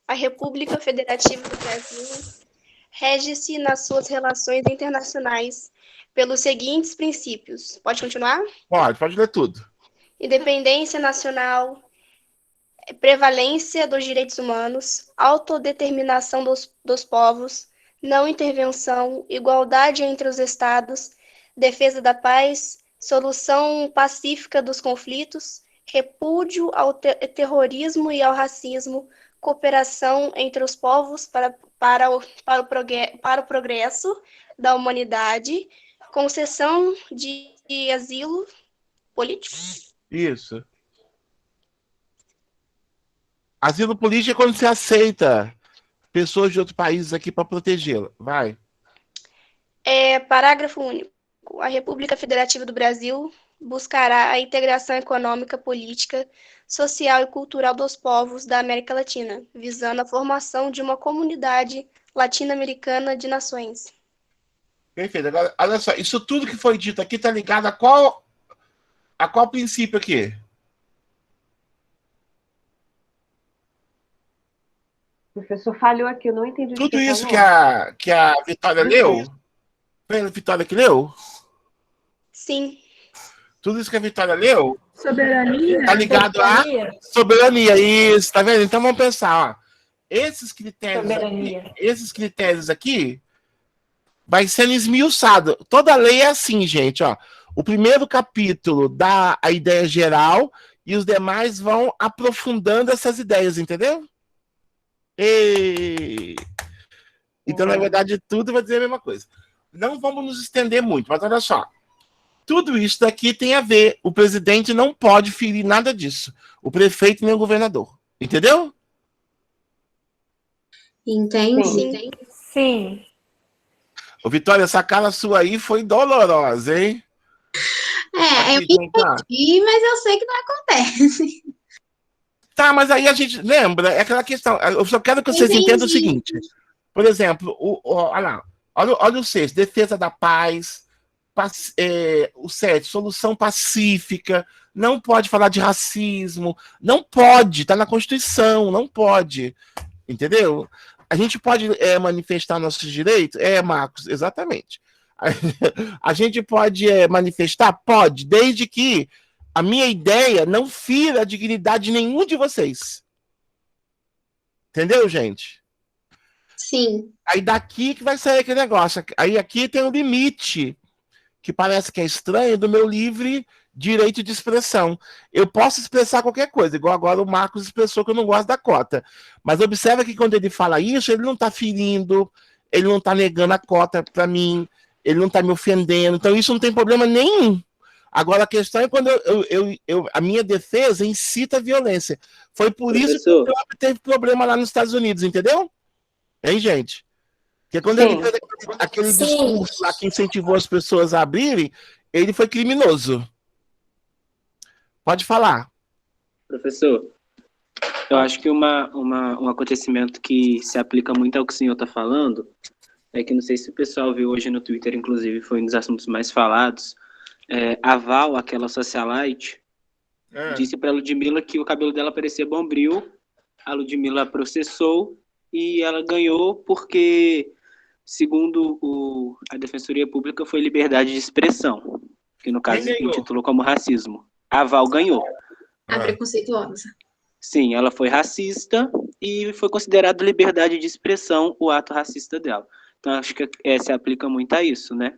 A República Federativa do Brasil, rege-se nas suas relações internacionais pelos seguintes princípios. Pode continuar? Pode ler tudo. Independência nacional, prevalência dos direitos humanos, autodeterminação dos povos, não intervenção, igualdade entre os estados, defesa da paz, solução pacífica dos conflitos, repúdio ao terrorismo e ao racismo, cooperação entre os povos para o progresso da humanidade, concessão de asilo político. Isso. Asilo político é quando você aceita pessoas de outros países aqui para protegê-la. Vai. Parágrafo único. A República Federativa do Brasil buscará a integração econômica, política, social e cultural dos povos da América Latina, visando a formação de uma comunidade latino-americana de nações. Perfeito. Agora, olha só, isso tudo que foi dito aqui está ligado a qual princípio aqui? O professor falhou aqui, eu não entendi o Tudo que isso falou. que a Vitória leu? Foi a Vitória que leu? Sim. Tudo isso que a Vitória leu Soberania. tá ligado à soberania. Isso, tá vendo? Então vamos pensar, ó. Esses critérios aqui vai sendo esmiuçado. Toda lei é assim, gente, ó. O primeiro capítulo dá a ideia geral e os demais vão aprofundando essas ideias, entendeu? Então, na verdade, tudo vai dizer a mesma coisa. Não vamos nos estender muito, mas olha só. Tudo isso daqui tem a ver. O presidente não pode ferir nada disso. O prefeito nem o governador. Entendeu? Entendi. Sim. Ô, Vitória, essa cara sua aí foi dolorosa, hein? Eu entendi, mas eu sei que não acontece. Tá, mas aí a gente lembra, é aquela questão. Eu só quero que vocês entendam o seguinte. Por exemplo, olha lá. Olha o 6, defesa da paz. O 7, solução pacífica. Não pode falar de racismo. Não pode, tá na Constituição, não pode. Entendeu? A gente pode manifestar nossos direitos? Marcos, exatamente. A gente pode manifestar? Pode, desde que a minha ideia não fira a dignidade de nenhum de vocês. Entendeu, gente? Sim. Aí daqui que vai sair aquele negócio. Aí aqui tem um limite, que parece que é estranho, do meu livre direito de expressão. Eu posso expressar qualquer coisa, igual agora o Marcos expressou que eu não gosto da cota. Mas observa que quando ele fala isso, ele não está ferindo, ele não está negando a cota para mim, ele não está me ofendendo. Então isso não tem problema nenhum. Agora a questão é quando a minha defesa incita a violência. Foi por isso que o Trump teve problema lá nos Estados Unidos, entendeu? Hein, gente? Porque quando ele fez aquele discurso lá que incentivou as pessoas a abrirem, ele foi criminoso. Pode falar. Professor, eu acho que um acontecimento que se aplica muito ao que o senhor está falando é que, não sei se o pessoal viu hoje no Twitter, inclusive, foi um dos assuntos mais falados, a Val, aquela socialite, disse para a Ludmilla que o cabelo dela parecia Bombril, a Ludmilla processou e ela ganhou porque, segundo a Defensoria Pública, foi liberdade de expressão, que no caso se intitulou como racismo. A Val ganhou. A preconceituosa. Sim, ela foi racista e foi considerado liberdade de expressão o ato racista dela. Então, acho que se aplica muito a isso, né?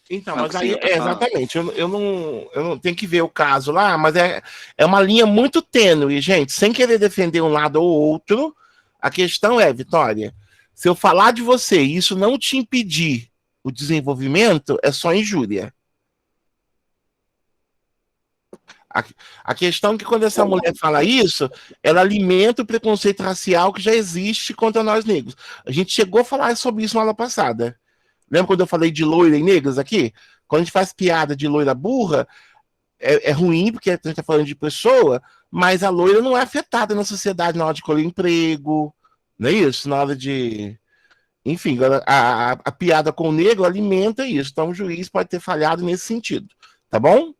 Então, mas aí, exatamente, eu não tenho que ver o caso lá, mas é uma linha muito tênue, gente, sem querer defender um lado ou outro. A questão é, Vitória, se eu falar de você e isso não te impedir o desenvolvimento, é só injúria. A questão é que quando essa mulher fala isso, ela alimenta o preconceito racial que já existe contra nós negros. A gente chegou a falar sobre isso na aula passada. Lembra quando eu falei de loira e negras aqui? Quando a gente faz piada de loira burra, é ruim, porque a gente está falando de pessoa, mas a loira não é afetada na sociedade na hora de colher emprego, não é isso? Na hora de... Enfim, a piada com o negro alimenta isso. Então o juiz pode ter falhado nesse sentido. Tá bom?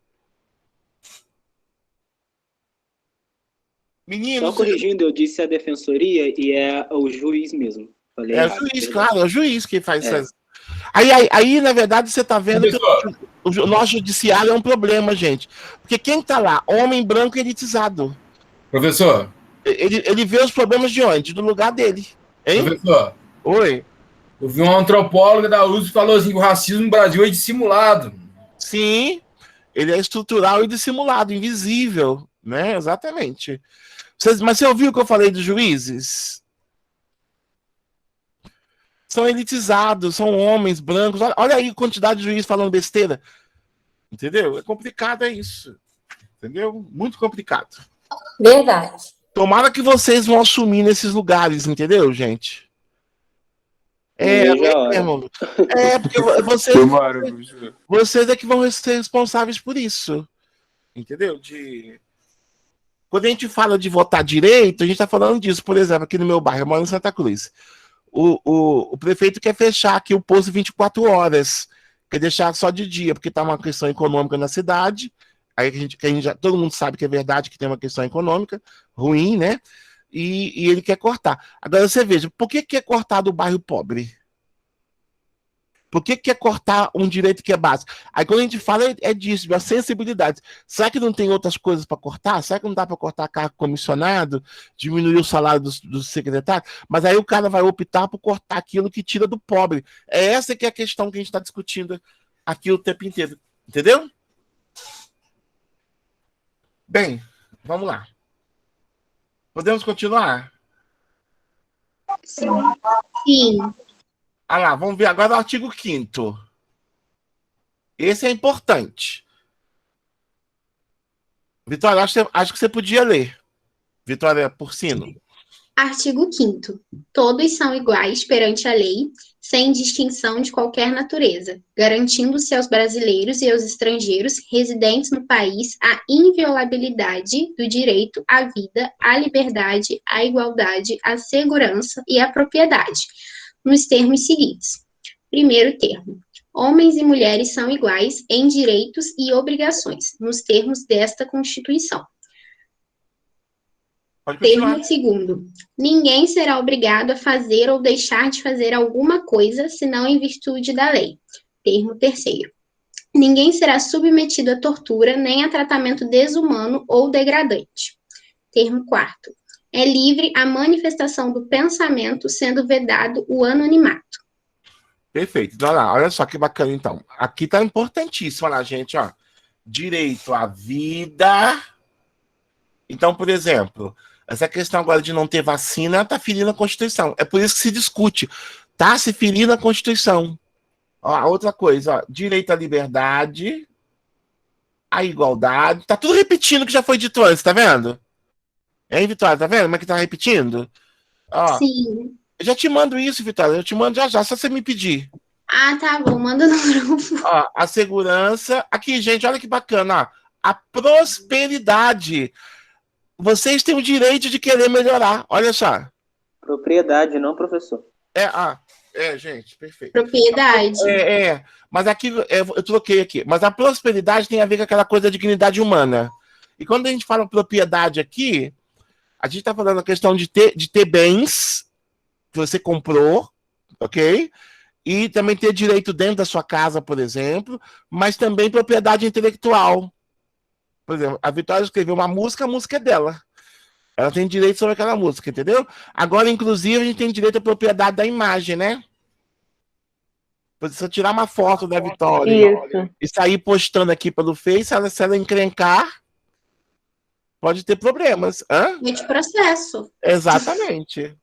Meninos, só corrigindo, eu disse a defensoria e é o juiz mesmo. Falei o juiz, claro, é o juiz que faz isso. Aí, na verdade, você está vendo que o nosso judiciário é um problema, gente. Porque quem está lá? Homem branco elitizado. Professor. Ele vê os problemas de onde? Do lugar dele. Hein? Professor. Oi. Eu vi um antropólogo da USP que falou assim que o racismo no Brasil é dissimulado. Sim, ele é estrutural e dissimulado, invisível, né? Exatamente. Mas você ouviu o que eu falei dos juízes? São elitizados, são homens brancos. Olha aí a quantidade de juízes falando besteira. Entendeu? É complicado, é isso. Entendeu? Muito complicado. Verdade. Tomara que vocês vão assumir nesses lugares, entendeu, gente? Porque vocês é que vão ser responsáveis por isso. Entendeu? Quando a gente fala de votar direito, a gente está falando disso. Por exemplo, aqui no meu bairro, eu moro em Santa Cruz. O prefeito quer fechar aqui o posto 24 horas, quer deixar só de dia, porque está uma questão econômica na cidade. Aí todo mundo sabe que é verdade que tem uma questão econômica ruim, né? e ele quer cortar. Agora você veja, por que quer cortar do bairro pobre? Por que quer cortar um direito que é básico? Aí quando a gente fala é disso, a sensibilidade. Será que não tem outras coisas para cortar? Será que não dá para cortar cargo comissionado, diminuir o salário do secretário? Mas aí o cara vai optar por cortar aquilo que tira do pobre. É essa que é a questão que a gente está discutindo aqui o tempo inteiro. Entendeu? Bem, vamos lá. Podemos continuar? Sim. Sim. Ah lá, vamos ver agora o artigo 5º. Esse é importante. Vitória, acho que você podia ler. Vitória Porcino. Artigo 5º. Todos são iguais perante a lei, sem distinção de qualquer natureza, garantindo-se aos brasileiros e aos estrangeiros residentes no país a inviolabilidade do direito à vida, à liberdade, à igualdade, à segurança e à propriedade, nos termos seguintes. Primeiro termo. Homens e mulheres são iguais em direitos e obrigações, nos termos desta Constituição. Termo segundo. Ninguém será obrigado a fazer ou deixar de fazer alguma coisa, senão em virtude da lei. Termo terceiro. Ninguém será submetido a tortura, nem a tratamento desumano ou degradante. Termo quarto. É livre a manifestação do pensamento, sendo vedado o anonimato. Perfeito. Então, olha só que bacana, então. Aqui tá importantíssimo, olha lá, gente, ó. Direito à vida. Então, por exemplo, essa questão agora de não ter vacina tá ferindo a Constituição. É por isso que se discute. Tá se ferindo a Constituição. Ó, outra coisa, ó. Direito à liberdade, à igualdade. Tá tudo repetindo o que já foi dito antes, tá vendo? Hein, Vitória, tá vendo como é que tá repetindo? Ó, sim. Eu já te mando isso, Vitória. Eu te mando já, só você me pedir. Ah, tá bom. Manda no grupo. Ó, a segurança. Aqui, gente, olha que bacana. Ó. A prosperidade. Vocês têm o direito de querer melhorar. Olha só. Propriedade, não professor. Gente, perfeito. Propriedade. Mas aqui, eu troquei aqui. Mas a prosperidade tem a ver com aquela coisa da dignidade humana. E quando a gente fala propriedade aqui, a gente está falando a questão de ter bens que você comprou, ok? E também ter direito dentro da sua casa, por exemplo, mas também propriedade intelectual. Por exemplo, a Vitória escreveu uma música, a música é dela. Ela tem direito sobre aquela música, entendeu? Agora, inclusive, a gente tem direito à propriedade da imagem, né? Se eu tirar uma foto da Vitória e sair postando aqui pelo Face, se ela encrencar, pode ter problemas. De processo. Exatamente.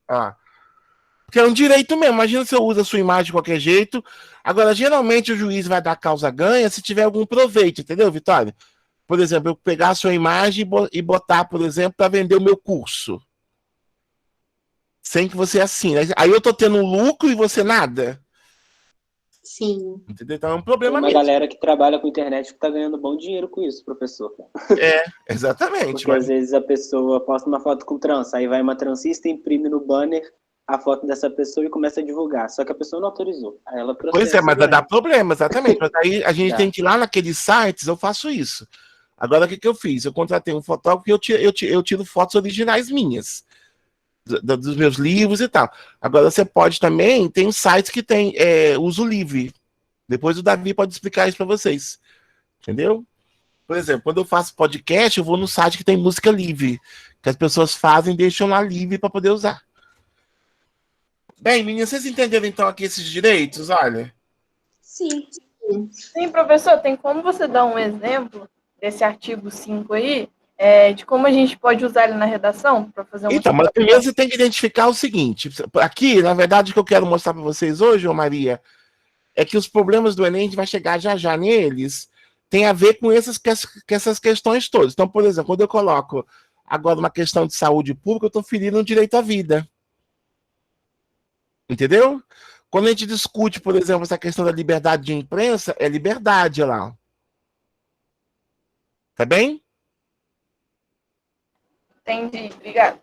Porque é um direito mesmo. Imagina se eu uso a sua imagem de qualquer jeito. Agora, geralmente, o juiz vai dar causa ganha se tiver algum proveito, entendeu, Vitória? Por exemplo, eu pegar a sua imagem e botar, por exemplo, para vender o meu curso. Sem que você assine. Aí eu tô tendo lucro e você nada. Sim. Entendeu? Então é um problema mesmo. Tem uma galera que trabalha com internet que tá ganhando bom dinheiro com isso, professor. Exatamente. Porque às vezes a pessoa posta uma foto com trança, aí vai uma transista, imprime no banner a foto dessa pessoa e começa a divulgar. Só que a pessoa não autorizou. Aí ela processa. Pois é, mas dá problema, exatamente. Mas aí a gente tem que ir lá naqueles sites, eu faço isso. Agora, o que eu fiz? Eu contratei um fotógrafo e eu tiro fotos originais minhas, dos meus livros e tal. Agora, você pode também, tem sites que tem uso livre. Depois o Davi pode explicar isso para vocês. Entendeu? Por exemplo, quando eu faço podcast, eu vou no site que tem música livre, que as pessoas fazem e deixam lá livre para poder usar. Bem, meninas, vocês entenderam então aqui esses direitos? Olha. Sim. Sim, professor, tem como você dar um exemplo desse artigo 5 aí, de como a gente pode usar ele na redação para fazer uma... Então, mas primeiro você tem que identificar o seguinte. Aqui, na verdade, o que eu quero mostrar para vocês hoje, ô Maria, é que os problemas do Enem, a gente vai chegar já neles, tem a ver com essas questões todas. Então, por exemplo, quando eu coloco agora uma questão de saúde pública, eu estou ferindo o direito à vida. Entendeu? Quando a gente discute, por exemplo, essa questão da liberdade de imprensa, é liberdade lá. Tá bem? Entendi, obrigado.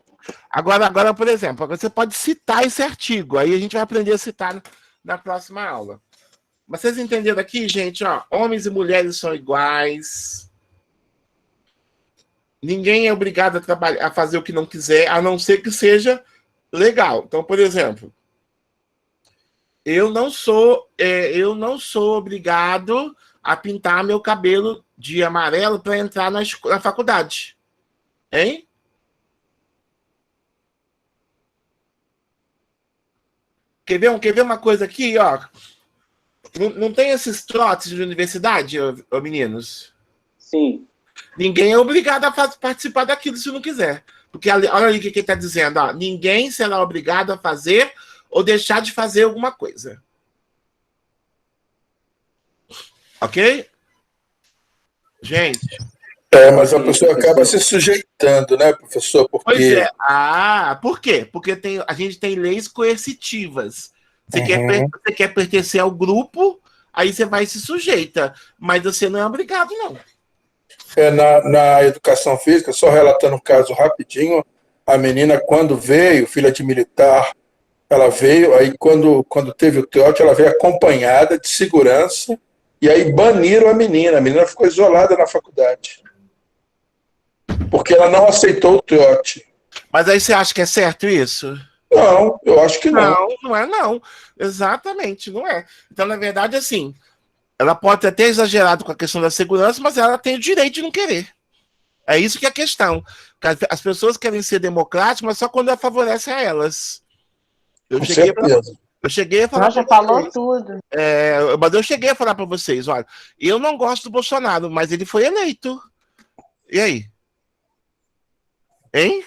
Agora, por exemplo, você pode citar esse artigo, aí a gente vai aprender a citar na próxima aula. Mas vocês entenderam aqui, gente? Ó, homens e mulheres são iguais. Ninguém é obrigado a trabalhar, a fazer o que não quiser, a não ser que seja legal. Então, por exemplo, eu não sou obrigado a pintar meu cabelo de amarelo para entrar na faculdade. Hein? Quer ver uma coisa aqui, ó? Não tem esses trotes de universidade, ô meninos? Sim. Ninguém é obrigado a participar daquilo se não quiser. Porque olha ali o que ele está dizendo. Ó, ninguém será obrigado a fazer ou deixar de fazer alguma coisa. Ok? Gente. Mas a pessoa acaba se sujeitando, né, professor? Porque... Pois é. Por quê? Porque a gente tem leis coercitivas. Você quer pertencer ao grupo, aí você vai e se sujeita. Mas você não é obrigado, não. Na educação física, só relatando um caso rapidinho, a menina, quando veio, filha de militar, ela veio, aí quando teve o trote, ela veio acompanhada de segurança, e aí baniram a menina ficou isolada na faculdade. Porque ela não aceitou o trote. Mas aí você acha que é certo isso? Não, eu acho que não. Não é não. Exatamente, não é. Então, na verdade, assim, ela pode ter exagerado com a questão da segurança, mas ela tem o direito de não querer. É isso que é a questão. As pessoas querem ser democráticas, mas só quando favorece a elas. Eu cheguei a falar. Nossa, falou tudo. Mas eu cheguei a falar para vocês, olha, eu não gosto do Bolsonaro, mas ele foi eleito. E aí? Hein?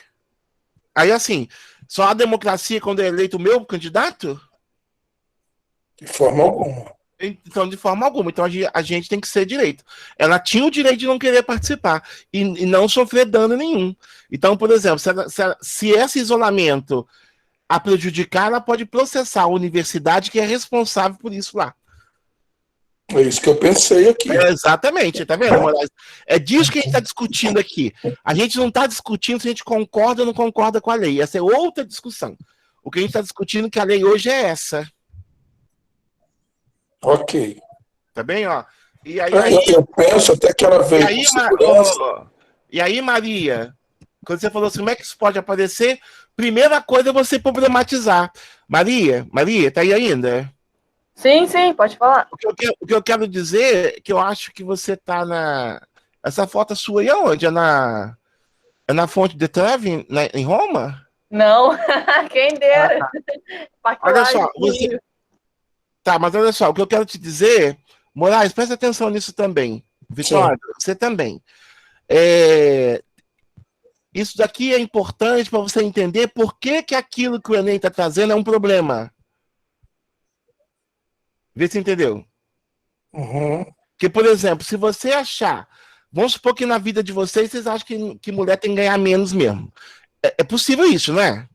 Aí, assim, só a democracia quando é eleito o meu candidato? De forma alguma. Então, de forma alguma. Então, a gente tem que ser direito. Ela tinha o direito de não querer participar e não sofrer dano nenhum. Então, por exemplo, se esse isolamento a prejudicar, ela pode processar a universidade que é responsável por isso lá. É isso que eu pensei aqui. Exatamente, tá vendo, Moraes? É disso que a gente está discutindo aqui. A gente não está discutindo se a gente concorda ou não concorda com a lei. Essa é outra discussão. O que a gente está discutindo é que a lei hoje é essa. Ok. Tá bem, ó? E aí, eu penso até que ela veio E aí, Maria, quando você falou assim, como é que isso pode aparecer? Primeira coisa é você problematizar. Maria, tá aí ainda? Sim, pode falar. O que eu quero dizer é que eu acho que você tá na... Essa foto sua aí aonde? É na Fonte de Trevi, em Roma? Não, quem dera. Olha só, você... Tá, mas olha só, o que eu quero te dizer, Moraes, presta atenção nisso também. Vitória, você também. Isso daqui é importante para você entender por que aquilo que o Enem está trazendo é um problema. Vê se entendeu. Porque, por exemplo, se você achar... Vamos supor que na vida de vocês acham que mulher tem que ganhar menos mesmo. É possível isso, não é?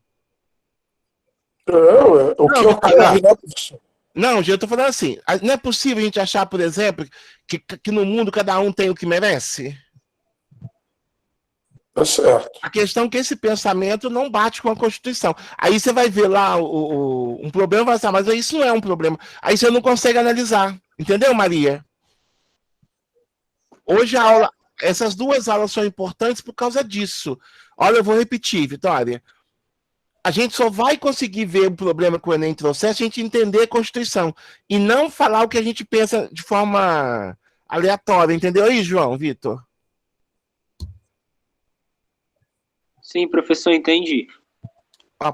Não, eu tô falando assim, não é possível a gente achar, por exemplo, que no mundo cada um tem o que merece? Tá certo. A questão é que esse pensamento não bate com a Constituição. Aí você vai ver lá um problema e vai dizer, mas isso não é um problema. Aí você não consegue analisar. Entendeu, Maria? Hoje essas duas aulas são importantes por causa disso. Olha, eu vou repetir, Vitória. A gente só vai conseguir ver o problema que o Enem trouxe se a gente entender a Constituição e não falar o que a gente pensa de forma aleatória. Entendeu aí, João, Vitor? Sim, professor, entendi.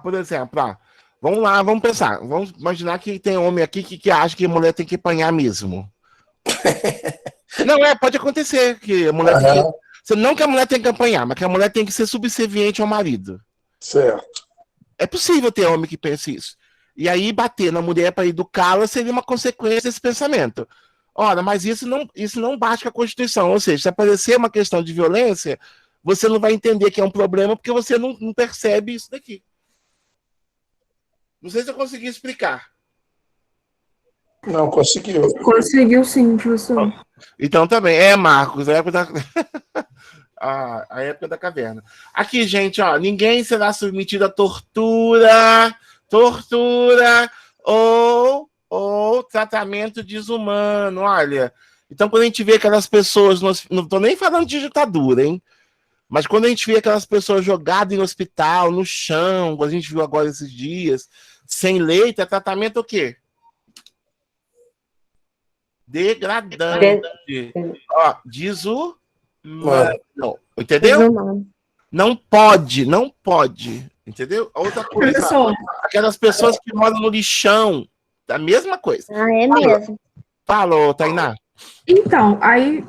Por exemplo, vamos lá, vamos pensar. Vamos imaginar que tem homem aqui que acha que a mulher tem que apanhar mesmo. Não, pode acontecer que a mulher tem que... Não que a mulher tem que apanhar, mas que a mulher tem que ser subserviente ao marido. Certo. É possível ter homem que pense isso. E aí bater na mulher para educá-la seria uma consequência desse pensamento. Ora, mas isso não bate com a Constituição. Ou seja, se aparecer uma questão de violência, você não vai entender que é um problema porque você não percebe isso daqui. Não sei se eu consegui explicar. Não, conseguiu. Conseguiu sim, professor. Então também. Marcos, a época da caverna. Aqui, gente, ninguém será submetido a tortura ou tratamento desumano, olha. Então, quando a gente vê aquelas pessoas, não tô nem falando de ditadura, hein? Mas quando a gente vê aquelas pessoas jogadas em hospital, no chão, como a gente viu agora esses dias, sem leito, é tratamento o quê? Degradante. Ó, desumano. Entendeu? Desumano. Não pode. Entendeu? Outra coisa, Professor. aquelas pessoas que moram no lixão, a mesma coisa. Ah, é mesmo. Falou, Tainá. Então, aí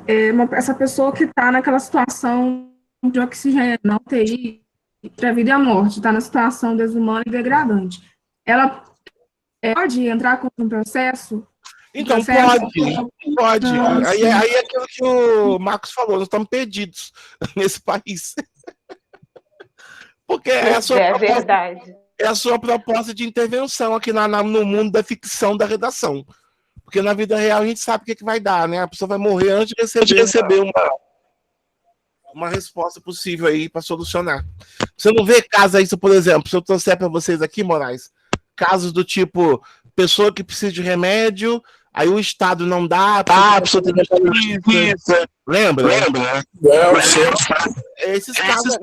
essa pessoa que está naquela situação de oxigênio, não UTI, entre a vida e a morte, está na situação desumana e degradante, ela pode entrar com um processo? Então, pode. Aí é aquilo que o Marcos falou, nós estamos perdidos nesse país. Porque verdade. É a sua proposta de intervenção aqui no mundo da ficção da redação. Porque na vida real a gente sabe o que vai dar, né? A pessoa vai morrer antes de receber uma resposta possível aí para solucionar. Você não vê casos aí, por exemplo, se eu trouxer para vocês aqui, Moraes, casos do tipo, pessoa que precisa de remédio, aí o Estado não dá, a pessoa tem justiça. Lembra? Esses casos.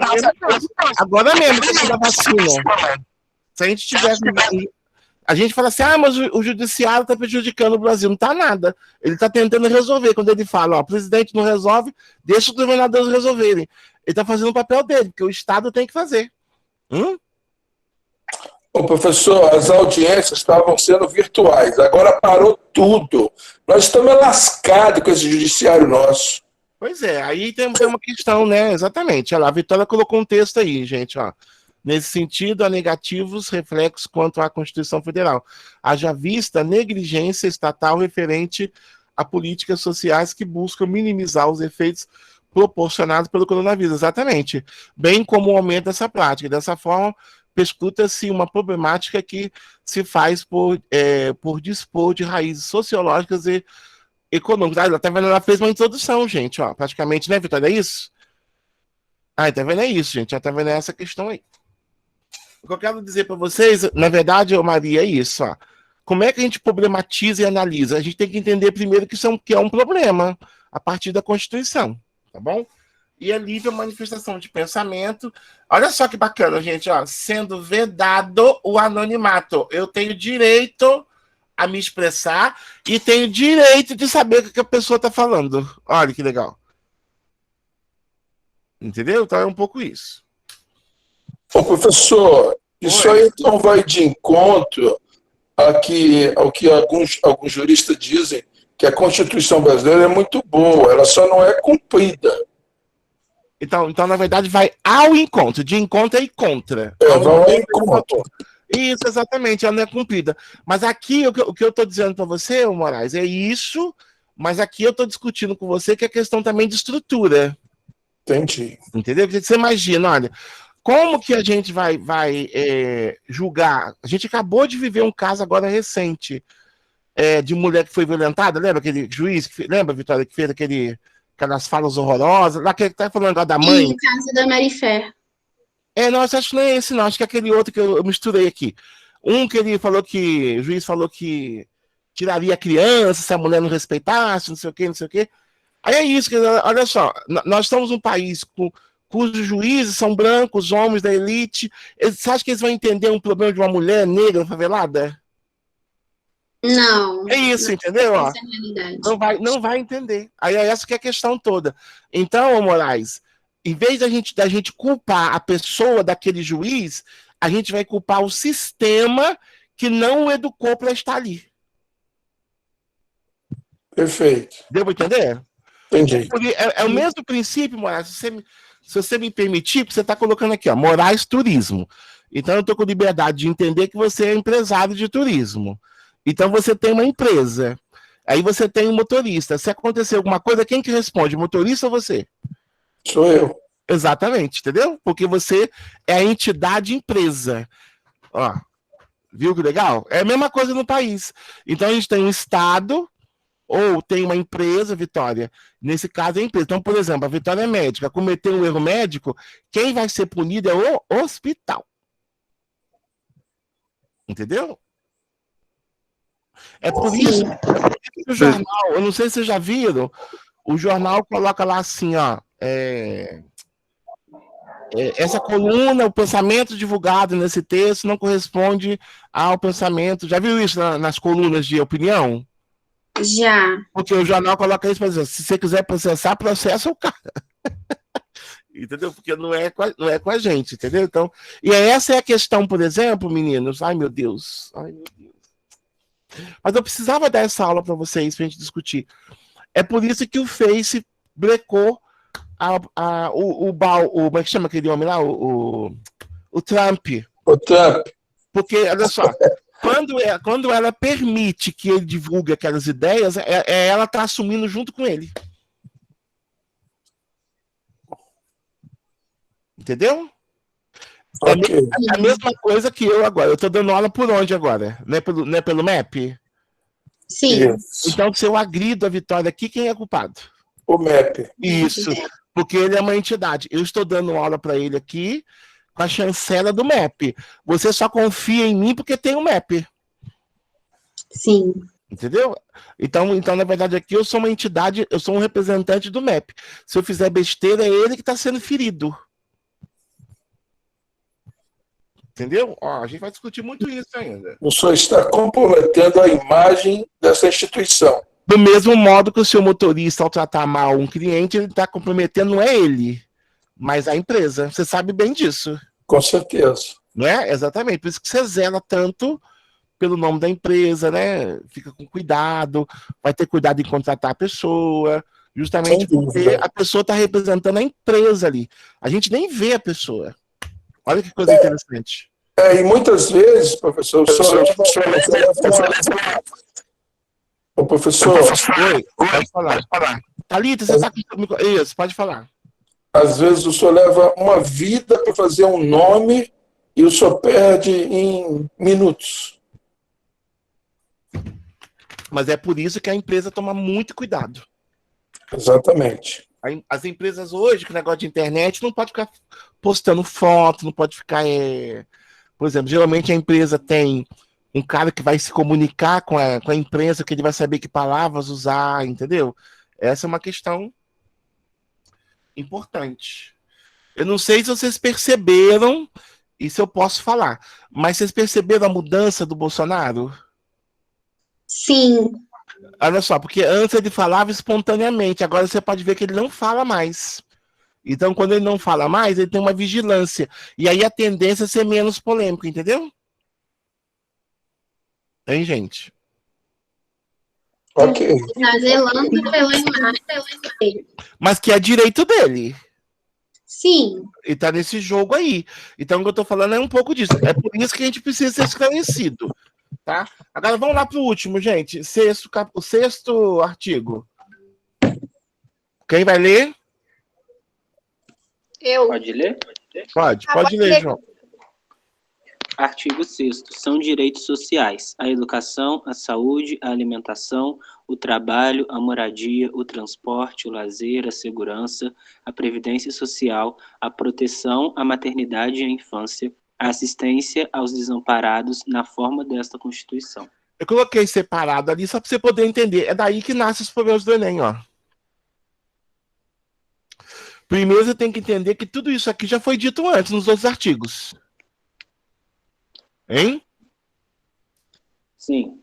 Agora mesmo, que da vacina. Se a gente tivesse. A gente fala assim, mas o judiciário está prejudicando o Brasil. Não está nada. Ele está tentando resolver. Quando ele fala, o presidente não resolve, deixa os governadores resolverem. Ele está fazendo o papel dele, porque o Estado tem que fazer. Ô, professor, as audiências estavam sendo virtuais, agora parou tudo. Nós estamos lascados com esse judiciário nosso. Pois é, aí tem uma questão, né? Exatamente. Olha lá, a Vitória colocou um texto aí, gente, ó. Nesse sentido, há negativos reflexos quanto à Constituição Federal. Haja vista a negligência estatal referente a políticas sociais que buscam minimizar os efeitos proporcionados pelo coronavírus. Exatamente. Bem como o aumento dessa prática. Dessa forma, perscruta-se uma problemática que se faz por dispor de raízes sociológicas e econômicas. Tá vendo? Ela fez uma introdução, gente, ó, praticamente, né, Vitória? É isso? Tá vendo? É isso, gente. Já tá vendo essa questão aí. O que eu quero dizer para vocês, na verdade, Maria, é isso, ó. Como é que a gente problematiza e analisa? A gente tem que entender primeiro que é um problema a partir da Constituição, tá bom? E a livre manifestação de pensamento. Olha só que bacana, gente, ó. Sendo vedado o anonimato. Eu tenho direito a me expressar e tenho direito de saber o que a pessoa está falando. Olha que legal. Entendeu? Então é um pouco isso. Ô, professor, isso aí então vai de encontro ao que alguns juristas dizem, que a Constituição brasileira é muito boa, ela só não é cumprida. Então, na verdade, vai ao encontro. De encontro é e contra. Vai ao encontro. Isso, exatamente, ela não é cumprida. Mas aqui, o que eu estou dizendo para você, Moraes, é isso, mas aqui eu estou discutindo com você que é questão também de estrutura. Entendi. Entendeu? Porque você imagina, olha, como que a gente vai julgar? A gente acabou de viver um caso agora recente de mulher que foi violentada, lembra aquele juiz, lembra, Vitória, que fez aquelas falas horrorosas, lá que tá falando agora da mãe? No caso da Marifé. Não, acho que não é esse não, acho que é aquele outro que eu misturei aqui. Um que ele falou que, o juiz falou que tiraria a criança se a mulher não respeitasse, não sei o quê. Aí é isso, olha só, nós estamos num país cujos juízes são brancos, homens da elite. Você acha que eles vão entender um problema de uma mulher negra favelada? Não. É isso, entendeu? Ó, não vai entender. Aí é essa que é a questão toda. Então, Moraes, em vez da gente culpar a pessoa daquele juiz, a gente vai culpar o sistema que não o educou para estar ali. Perfeito. Deu para entender? Entendi. É o mesmo princípio, Moraes. Se você me permitir, você está colocando aqui, ó, Moraes Turismo. Então, eu estou com liberdade de entender que você é empresário de turismo. Então, você tem uma empresa. Aí você tem um motorista. Se acontecer alguma coisa, quem que responde? Motorista ou você? Sou eu. Exatamente, entendeu? Porque você é a entidade empresa. Ó, viu que legal? É a mesma coisa no país. Então, a gente tem um Estado ou tem uma empresa, Vitória. Nesse caso, é a empresa. Então, por exemplo, a Vitória é médica. Cometeu um erro médico, quem vai ser punido é o hospital. Entendeu? É por isso que o jornal, eu não sei se vocês já viram, o jornal coloca lá assim, ó, essa coluna, o pensamento divulgado nesse texto não corresponde ao pensamento. Já viu isso nas colunas de opinião? Já. Porque o jornal coloca isso para dizer, se você quiser processar, processa o cara. Entendeu? Porque não é com a gente, entendeu? Então, e essa é a questão, por exemplo, meninos. Ai, meu Deus. Mas eu precisava dar essa aula para vocês, para a gente discutir. É por isso que o Face brecou como é que chama aquele homem lá? O Trump. O Trump. Porque, olha só, quando ela permite que ele divulgue aquelas ideias, ela está assumindo junto com ele. Entendeu? Okay. É a mesma coisa que eu agora. Eu estou dando aula por onde agora? Não é pelo MEP? Sim. Então, se eu agrido a Vitória aqui, quem é culpado? O MEP. Isso. Porque ele é uma entidade. Eu estou dando aula para ele aqui com a chancela do MEP. Você só confia em mim porque tem o MEP. Sim. Entendeu? Então, na verdade, aqui eu sou uma entidade, eu sou um representante do MEP. Se eu fizer besteira, é ele que está sendo ferido. Entendeu? Ó, a gente vai discutir muito isso ainda. O senhor está comprometendo a imagem dessa instituição. Do mesmo modo que o seu motorista, ao tratar mal um cliente, ele está comprometendo, não é ele, mas a empresa. Você sabe bem disso. Com certeza. Não é? Exatamente. Por isso que você zela tanto pelo nome da empresa, né? Fica com cuidado, vai ter cuidado em contratar a pessoa, justamente porque a pessoa está representando a empresa ali. A gente nem vê a pessoa. Olha que coisa interessante. E muitas vezes, professor, o professor... Oi, pode falar. Thalita, você está com... Isso, pode falar. Às vezes o senhor leva uma vida para fazer um nome e o senhor perde em minutos. Mas é por isso que a empresa toma muito cuidado. Exatamente. As empresas hoje, com o negócio de internet, não pode ficar postando foto, não pode ficar... Por exemplo, geralmente a empresa tem um cara que vai se comunicar com a imprensa, que ele vai saber que palavras usar, entendeu? Essa é uma questão importante. Eu não sei se vocês perceberam, isso eu posso falar, mas vocês perceberam a mudança do Bolsonaro? Sim. Olha só, porque antes ele falava espontaneamente, agora você pode ver que ele não fala mais. Então, quando ele não fala mais, ele tem uma vigilância. E aí a tendência é ser menos polêmico, entendeu? Hein, gente? Ok. Tá zelando pela imagem. Mas que é direito dele. Sim. E tá nesse jogo aí. Então, o que eu tô falando é um pouco disso. É por isso que a gente precisa ser esclarecido. Tá? Agora vamos lá pro último, gente. O sexto artigo. Quem vai ler? Eu. Pode ler? Pode ler, João. Artigo 6º. São direitos sociais: a educação, a saúde, a alimentação, o trabalho, a moradia, o transporte, o lazer, a segurança, a previdência social, a proteção, a maternidade e a infância, a assistência aos desamparados na forma desta Constituição. Eu coloquei separado ali só para você poder entender. É daí que nascem os problemas do Enem, ó. Primeiro você tem que entender que tudo isso aqui já foi dito antes nos outros artigos. Hein? Sim.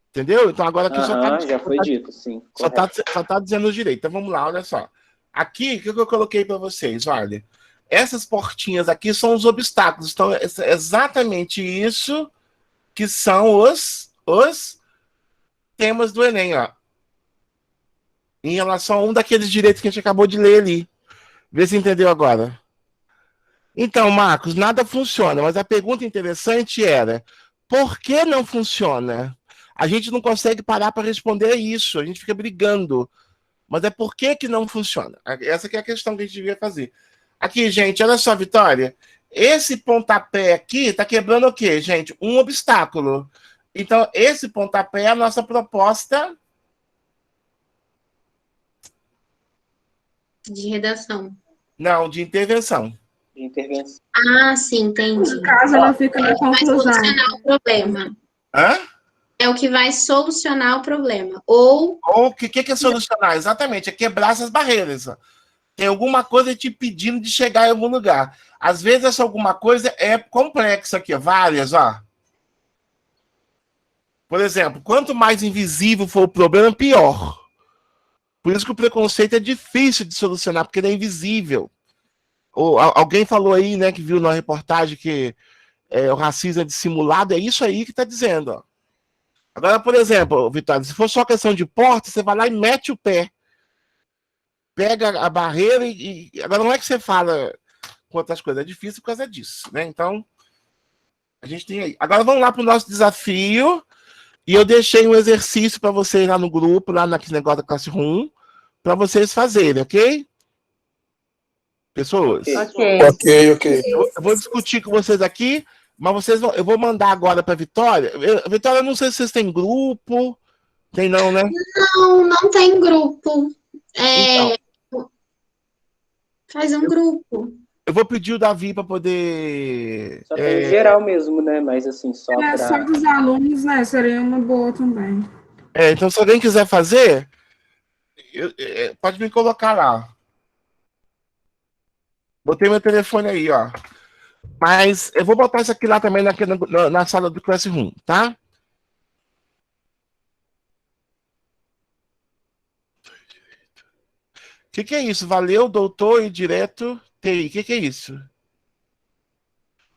Entendeu? Então agora aqui já foi dito, sim. Só tá dizendo os direitos. Então vamos lá, olha só. Aqui, o que eu coloquei para vocês? Olha, essas portinhas aqui são os obstáculos. Então é exatamente isso que são os temas do Enem, ó. Em relação a um daqueles direitos que a gente acabou de ler ali. Vê se entendeu agora. Então, Marcos, nada funciona, mas a pergunta interessante era: por que não funciona? A gente não consegue parar para responder isso, a gente fica brigando. Mas é por que não funciona? Essa que é a questão que a gente devia fazer. Aqui, gente, olha só, Vitória. Esse pontapé aqui está quebrando o quê, gente? Um obstáculo. Então, esse pontapé é a nossa proposta de redação. Não, de intervenção. De intervenção. Ah, sim, entendi. Caso ela fique na conclusão. Vai solucionar o problema. Hã? É o que vai solucionar o problema. Ou o que é solucionar? Exatamente, é quebrar essas barreiras. Tem alguma coisa te pedindo de chegar em algum lugar. Às vezes essa alguma coisa é complexa aqui, várias, ó. Por exemplo, quanto mais invisível for o problema, pior. Por isso que o preconceito é difícil de solucionar, porque ele é invisível. Ou, alguém falou aí, né, que viu na reportagem que o racismo é dissimulado, é isso aí que está dizendo. Ó. Agora, por exemplo, Vitória, se for só questão de porta, você vai lá e mete o pé. Pega a barreira e... Agora, não é que você fala com outras coisas, é difícil por causa disso, né? Então, a gente tem aí. Agora, vamos lá para o nosso desafio. E eu deixei um exercício para vocês lá no grupo, lá naquele negócio da Classroom, para vocês fazerem, ok? Pessoas? Ok. Eu vou discutir com vocês aqui, mas eu vou mandar agora para a Vitória. Vitória, eu não sei se vocês têm grupo. Tem não, né? Não tem grupo. Então, faz um grupo. Eu vou pedir o Davi para poder... Só tem geral mesmo, né? Mas assim, só para... Só dos alunos, né? Seria uma boa também. Então, se alguém quiser fazer, pode me colocar lá. Botei meu telefone aí, ó. Mas eu vou botar isso aqui lá também na sala do Classroom, tá? O que é isso? Valeu, doutor e direto TI. O que é isso?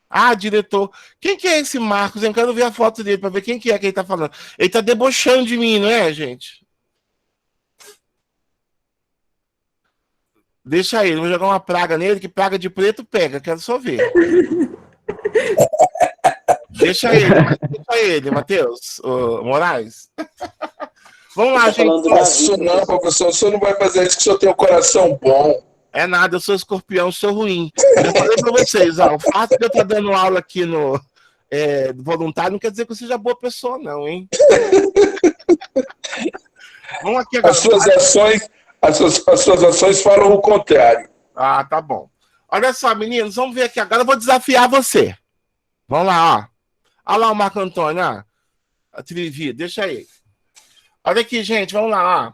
Ah, diretor. Quem que é esse Marcos? Eu quero ver a foto dele para ver quem que é que ele tá falando. Ele tá debochando de mim, não é, gente? Deixa ele, vou jogar uma praga nele, que praga de preto pega, quero só ver. Deixa ele, Matheus, Moraes. Vamos lá, gente. Não, professor, o senhor não vai fazer isso que o senhor tem um coração bom. É nada, eu sou escorpião, sou ruim. Eu falei para vocês, ó, o fato de eu estar dando aula aqui no voluntário não quer dizer que eu seja boa pessoa, não, hein? Vamos aqui agora. As suas ações falam o contrário. Ah, tá bom. Olha só, meninos, vamos ver aqui agora. Eu vou desafiar você. Vamos lá, ó. Olha lá o Marco Antônio, ó. A Trivi, deixa aí. Olha aqui, gente, vamos lá, ó.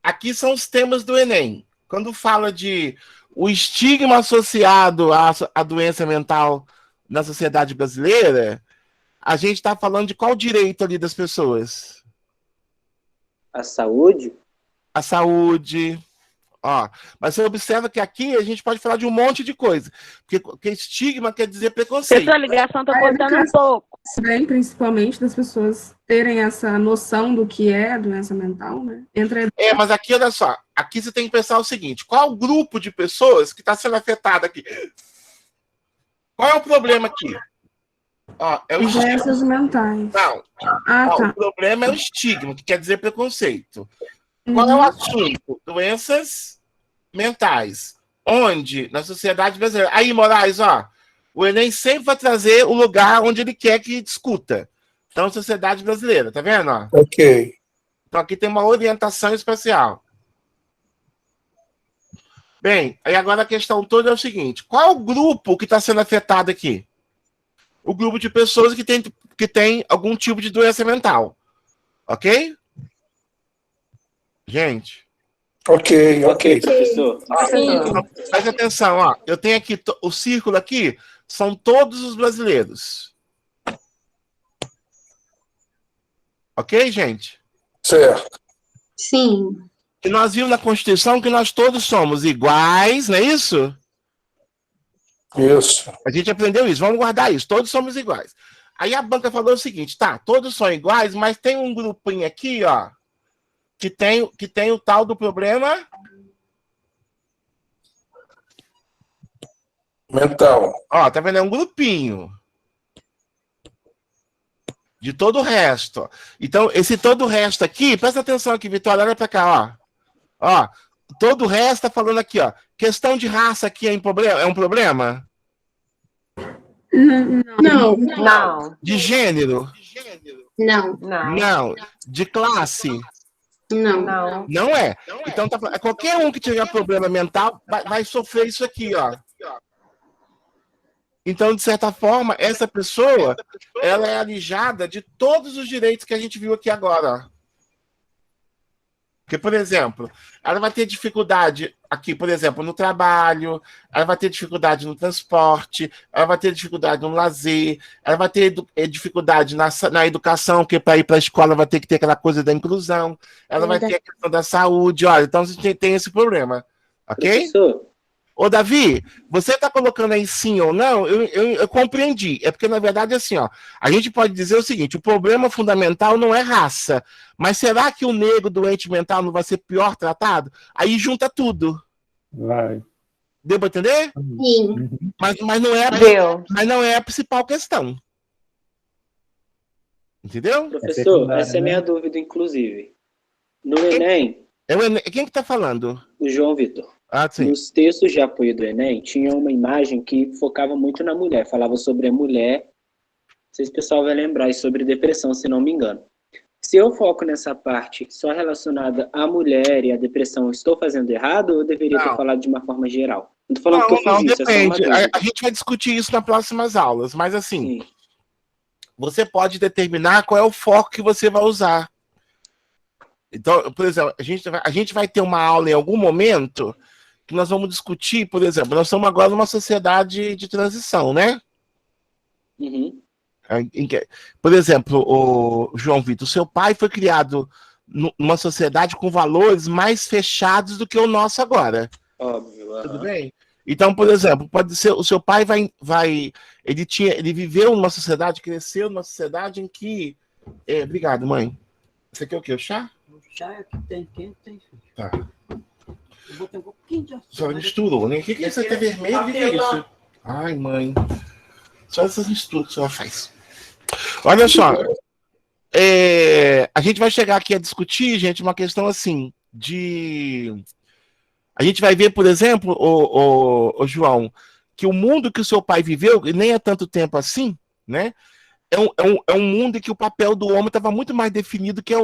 Aqui são os temas do Enem. Quando fala de o estigma associado à doença mental na sociedade brasileira, a gente está falando de qual direito ali das pessoas? A saúde? A saúde. Ó, mas você observa que aqui a gente pode falar de um monte de coisa. Porque estigma quer dizer preconceito. Sua ligação tá cortando um pouco. Bem, principalmente das pessoas terem essa noção do que é a doença mental, né? Mas aqui, olha só, aqui você tem que pensar o seguinte: qual o grupo de pessoas que está sendo afetado aqui? Qual é o problema aqui? Ó, é o estigma. Doenças mentais. Não. Tá. O problema é o estigma, que quer dizer preconceito. Qual é o assunto? Doenças mentais. Onde? Na sociedade brasileira. Aí, Moraes, ó, o Enem sempre vai trazer o lugar onde ele quer que discuta. Então, sociedade brasileira, tá vendo? Ó? Ok. Então, aqui tem uma orientação especial. Bem, aí agora a questão toda é o seguinte: qual é o grupo que está sendo afetado aqui? O grupo de pessoas que tem algum tipo de doença mental. Ok? Gente. Ok, professor. Presta atenção, ó. Eu tenho aqui, o círculo aqui, são todos os brasileiros. Ok, gente? Certo. Sim. E nós vimos na Constituição que nós todos somos iguais, não é isso? Isso. A gente aprendeu isso, vamos guardar isso, todos somos iguais. Aí a banca falou o seguinte: tá, todos são iguais, mas tem um grupinho aqui, ó, que tem o tal do problema mental. Ó, tá vendo? É um grupinho de todo o resto. Então, esse todo o resto aqui, presta atenção aqui, Vitória, olha pra cá, ó. Ó, todo o resto tá falando aqui, ó. Questão de raça aqui é um problema? Não. De gênero? Não. Não. De classe? Não. Não é? Então, qualquer um que tiver problema mental vai sofrer isso aqui, ó. Então, de certa forma, essa pessoa, ela é alijada de todos os direitos que a gente viu aqui agora. Porque, por exemplo, ela vai ter dificuldade aqui, por exemplo, no trabalho, ela vai ter dificuldade no transporte, ela vai ter dificuldade no lazer, ela vai ter dificuldade na educação, porque para ir para a escola vai ter que ter aquela coisa da inclusão, ela vai ter a questão da saúde, olha, então a gente tem esse problema, ok? Professor, Ô, Davi, você está colocando aí sim ou não? Eu compreendi. É porque, na verdade, assim, ó, a gente pode dizer o seguinte: o problema fundamental não é raça. Mas será que o negro doente mental não vai ser pior tratado? Aí junta tudo. Vai. Deu para entender? Sim. Mas não é a principal questão. Entendeu? professor, essa é a minha dúvida, inclusive. No Enem, Quem que está falando? o João Vitor. Ah, sim. Nos textos de apoio do Enem, tinha uma imagem que focava muito na mulher, falava sobre a mulher, não sei se o pessoal vai lembrar, e sobre depressão, se não me engano. Se eu foco nessa parte só relacionada à mulher e à depressão, estou fazendo errado ou eu deveria ter falado de uma forma geral? Não estou falando que eu fiz isso, depende. é só uma dúvida. A gente vai discutir isso nas próximas aulas, mas assim, você pode determinar qual é o foco que você vai usar. Então, por exemplo, a gente vai ter uma aula em algum momento que nós vamos discutir, por exemplo, nós estamos agora numa sociedade de transição, né? Uhum. Por exemplo, o João Vitor, seu pai foi criado numa sociedade com valores mais fechados do que o nosso agora. Óbvio. Tudo bem? Então, por exemplo, pode ser o seu pai ele viveu numa sociedade, cresceu numa sociedade em que. Obrigado, mãe. Você quer o quê? O chá? O chá é que tem quente, tem. Tá. Eu botei um pouquinho de açúcar. Só misturou, né? O que é isso aqui? É vermelho? O que é isso? Ai, mãe. Só essas misturas que a senhora faz. Olha só. A gente vai chegar aqui a discutir, gente, uma questão assim de. A gente vai ver, por exemplo, o João, que o mundo que o seu pai viveu, e nem há tanto tempo assim, né? É um mundo em que o papel do homem estava muito mais definido que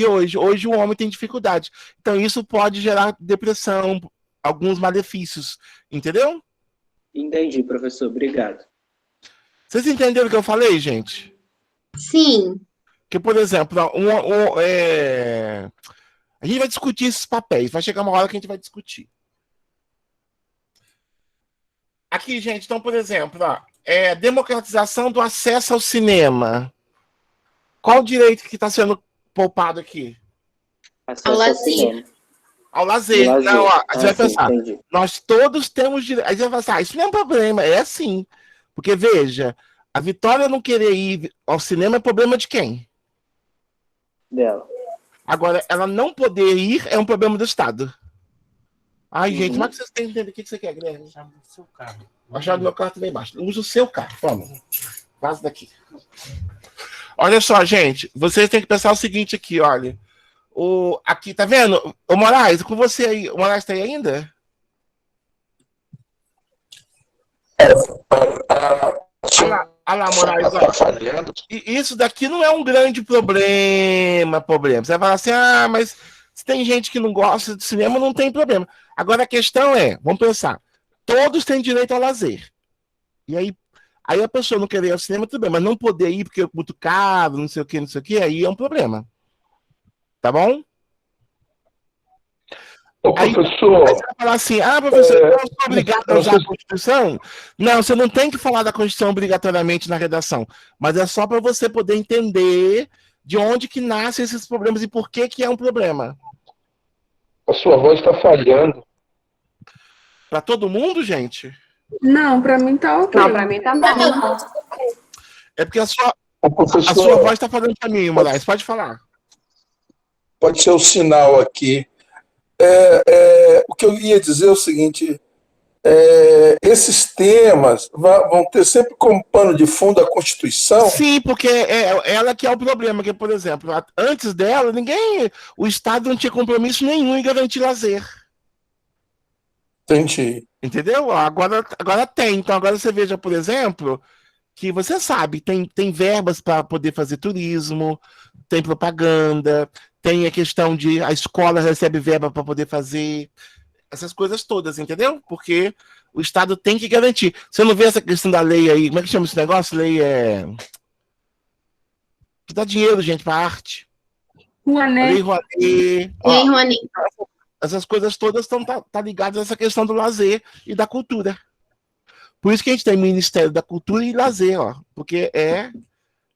hoje. Hoje o homem tem dificuldade. Então isso pode gerar depressão, alguns malefícios. Entendeu? Entendi, professor. Obrigado. Vocês entenderam o que eu falei, gente? Sim. Que, por exemplo, a gente vai discutir esses papéis. Vai chegar uma hora que a gente vai discutir. Aqui, gente, então, por exemplo, democratização do acesso ao cinema. Qual o direito que está sendo poupado aqui? Ao lazer. Ao lazer. Não, ó, você vai pensar, nós todos temos direito. Aí você vai pensar, isso não é um problema, é assim. Porque, veja, a Vitória não querer ir ao cinema é problema de quem? Dela. Agora, ela não poder ir é um problema do Estado. Ai, gente, como é que vocês têm entendido? O que você quer, Guilherme? Chave do seu carro. A chave do meu carro também embaixo. Usa o seu carro, toma. Vaza daqui. Olha só, gente, vocês têm que pensar o seguinte aqui, olha. Aqui, tá vendo? O Moraes, com você aí. O Moraes tá aí ainda? Olha lá, Moraes, ó. E isso daqui não é um grande problema. Você vai falar assim, mas se tem gente que não gosta de cinema, não tem problema. Agora a questão é, vamos pensar, todos têm direito ao lazer. E aí a pessoa não querer ir ao cinema, tudo bem, mas não poder ir porque é muito caro, não sei o que, aí é um problema. Tá bom? Ô, professor. Aí você vai falar assim, professor, eu não sou obrigado a usar a Constituição? Não, você não tem que falar da Constituição obrigatoriamente na redação, mas é só para você poder entender de onde que nascem esses problemas e por que é um problema. A sua voz está falhando. Para todo mundo, gente? Não, para mim tá ok. Não, para mim tá bom. É porque a sua voz está falando para mim, Moraes. Pode falar. Pode ser o sinal aqui. O que eu ia dizer é o seguinte: esses temas vão ter sempre como pano de fundo a Constituição? Sim, porque ela que é o problema, que, por exemplo, antes dela, o Estado não tinha compromisso nenhum em garantir lazer. Entendi. Entendeu? Agora tem. Então, agora você veja, por exemplo, que você sabe, tem verbas para poder fazer turismo, tem propaganda, tem a questão de a escola recebe verba para poder fazer essas coisas todas, entendeu? Porque o Estado tem que garantir. Você não vê essa questão da lei aí, como é que chama esse negócio? Lei que dá dinheiro, gente, para arte. Lei Rouanet. Ó, Lei Rouanet. essas coisas todas estão tá ligadas a essa questão do lazer e da cultura. Por isso que a gente tem Ministério da Cultura e Lazer, ó, porque é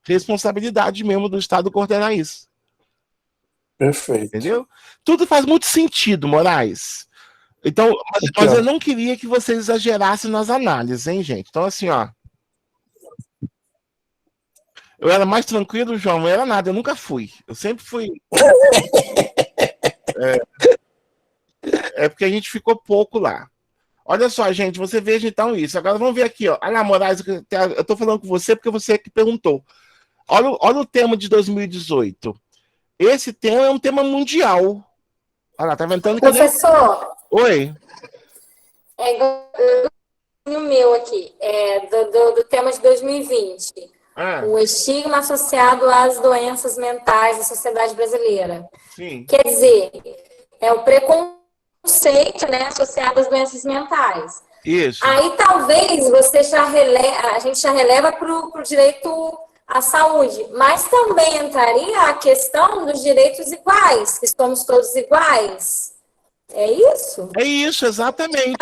responsabilidade mesmo do Estado coordenar isso. Perfeito. Entendeu? Tudo faz muito sentido, Moraes. Então, mas eu não queria que vocês exagerassem nas análises, hein, gente? Então, assim, ó. Eu era mais tranquilo, João, não era nada, eu nunca fui. Eu sempre fui. É porque a gente ficou pouco lá. Olha só, gente, você veja então isso. Agora vamos ver aqui, ó. Olha lá, Moraes, eu tô falando com você porque você que perguntou. Olha o tema de 2018. Esse tema é um tema mundial. Olha lá, tá ventando que... Professor. Oi. É no meu aqui, do tema de 2020. O estigma associado às doenças mentais da sociedade brasileira. Sim. Quer dizer, é o preconceito, né, associado às doenças mentais. Isso. Aí talvez a gente já releva para o direito à saúde, mas também entraria a questão dos direitos iguais, que somos todos iguais. É isso? É isso, exatamente.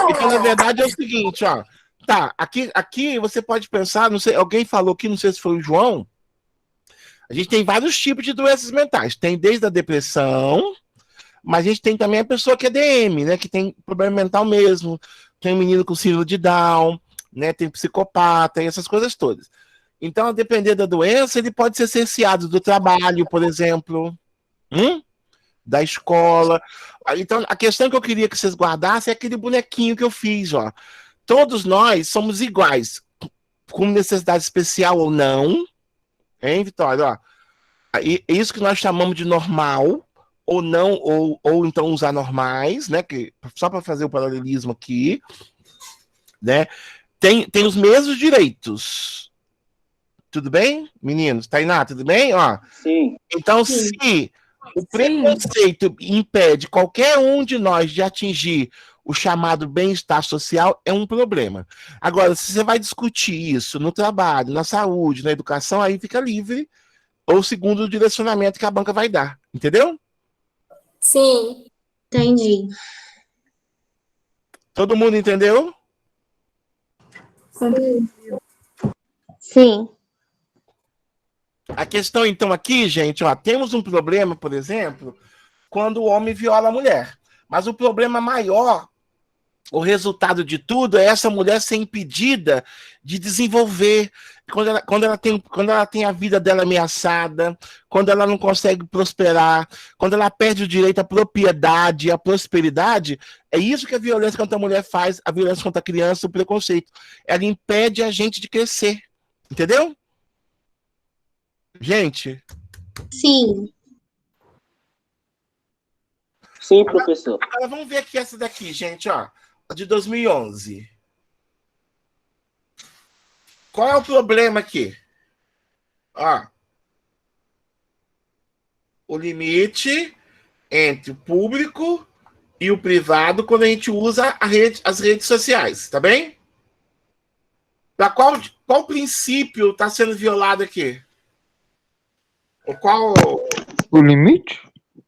Então, na verdade, é o seguinte, ó. Tá, aqui você pode pensar, não sei, alguém falou aqui, não sei se foi o João, a gente tem vários tipos de doenças mentais. Tem desde a depressão, mas a gente tem também a pessoa que é DM, né, que tem problema mental mesmo. Tem um menino com síndrome de Down, né, tem psicopata e essas coisas todas. Então, a depender da doença, ele pode ser cerceado do trabalho, por exemplo, da escola. Então, a questão que eu queria que vocês guardassem é aquele bonequinho que eu fiz, ó. Todos nós somos iguais, com necessidade especial ou não, hein, Vitória? Ó, isso que nós chamamos de normal, ou não, ou então os anormais, né? Que, só para fazer o paralelismo aqui, né? Tem os mesmos direitos. Tudo bem, meninos? Tainá, tudo bem? Ó, sim. Então, se o preconceito impede qualquer um de nós de atingir o chamado bem-estar social, é um problema. Agora, se você vai discutir isso no trabalho, na saúde, na educação, aí fica livre, ou segundo o direcionamento que a banca vai dar. Entendeu? Sim. Entendi. Todo mundo entendeu? Sim. A questão, então, aqui, gente, ó, temos um problema, por exemplo, quando o homem viola a mulher. Mas o problema maior, o resultado de tudo, é essa mulher ser impedida de desenvolver, quando ela tem a vida dela ameaçada, quando ela não consegue prosperar, quando ela perde o direito à propriedade, à prosperidade. É isso que a violência contra a mulher faz, a violência contra a criança, o preconceito. Ela impede a gente de crescer. Entendeu? Gente. Sim. Sim, professor. Agora vamos ver aqui essa daqui, gente, ó, de 2011. Qual é o problema aqui? Ó, o limite entre o público e o privado quando a gente usa as redes sociais, tá bem? Para qual princípio está sendo violado aqui? Qual o limite?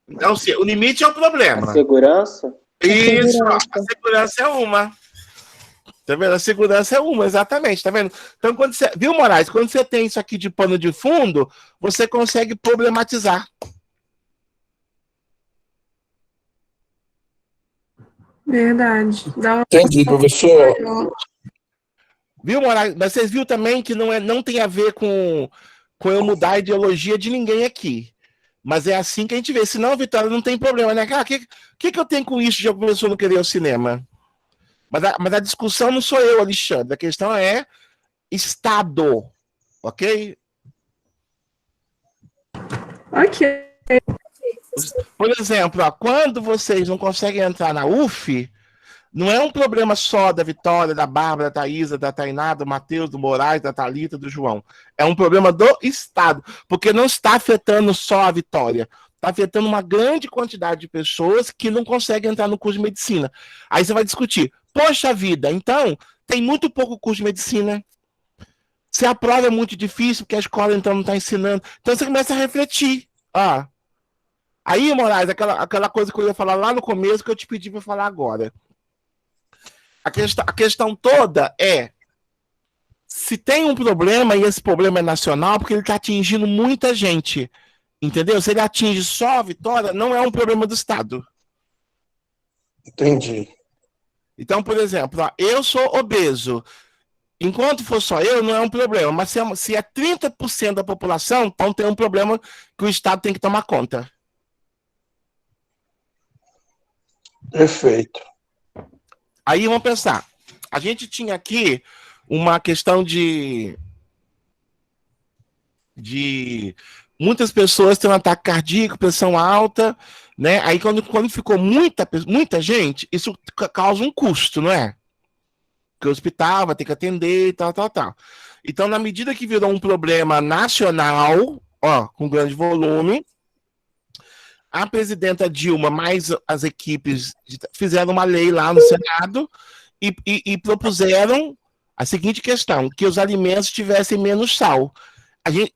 Não, sim, o limite é o problema. A segurança? Isso, a segurança é uma. Tá vendo? A segurança é uma, exatamente, tá vendo? Então, quando você... Viu, Moraes? Quando você tem isso aqui de pano de fundo, você consegue problematizar. Verdade. Entendi, professor. Viu, Moraes? Mas vocês viram também que não tem a ver com eu mudar a ideologia de ninguém aqui. Mas é assim que a gente vê. Senão, Vitória, não tem problema, né? O que eu tenho com isso de alguma pessoa não querer ir ao cinema? Mas a discussão não sou eu, Alexandre. A questão é Estado. Ok? Ok. Por exemplo, ó, quando vocês não conseguem entrar na UF, não é um problema só da Vitória, da Bárbara, da Thaisa, da Tainá, do Matheus, do Moraes, da Thalita, do João. É um problema do Estado, porque não está afetando só a Vitória. Está afetando uma grande quantidade de pessoas que não conseguem entrar no curso de medicina. Aí você vai discutir. Poxa vida, então, tem muito pouco curso de medicina. Se a prova é muito difícil, porque a escola então não está ensinando. Então você começa a refletir. Ah, aí, Moraes, aquela coisa que eu ia falar lá no começo que eu te pedi para falar agora. A questão toda é se tem um problema e esse problema é nacional, porque ele está atingindo muita gente. Entendeu? Se ele atinge só a Vitória, não é um problema do Estado. Entendi. Então, por exemplo, ó, eu sou obeso. Enquanto for só eu, não é um problema. Mas se é 30% da população, então tem um problema que o Estado tem que tomar conta. Perfeito. Aí vamos pensar. A gente tinha aqui uma questão de muitas pessoas tendo ataque cardíaco, pressão alta, né? Aí quando ficou muita gente, isso causa um custo, não é? Porque o hospital vai ter que atender e tal. Então, na medida que virou um problema nacional, ó, com grande volume, a presidenta Dilma mais as equipes fizeram uma lei lá no Senado e propuseram a seguinte questão, que os alimentos tivessem menos sal.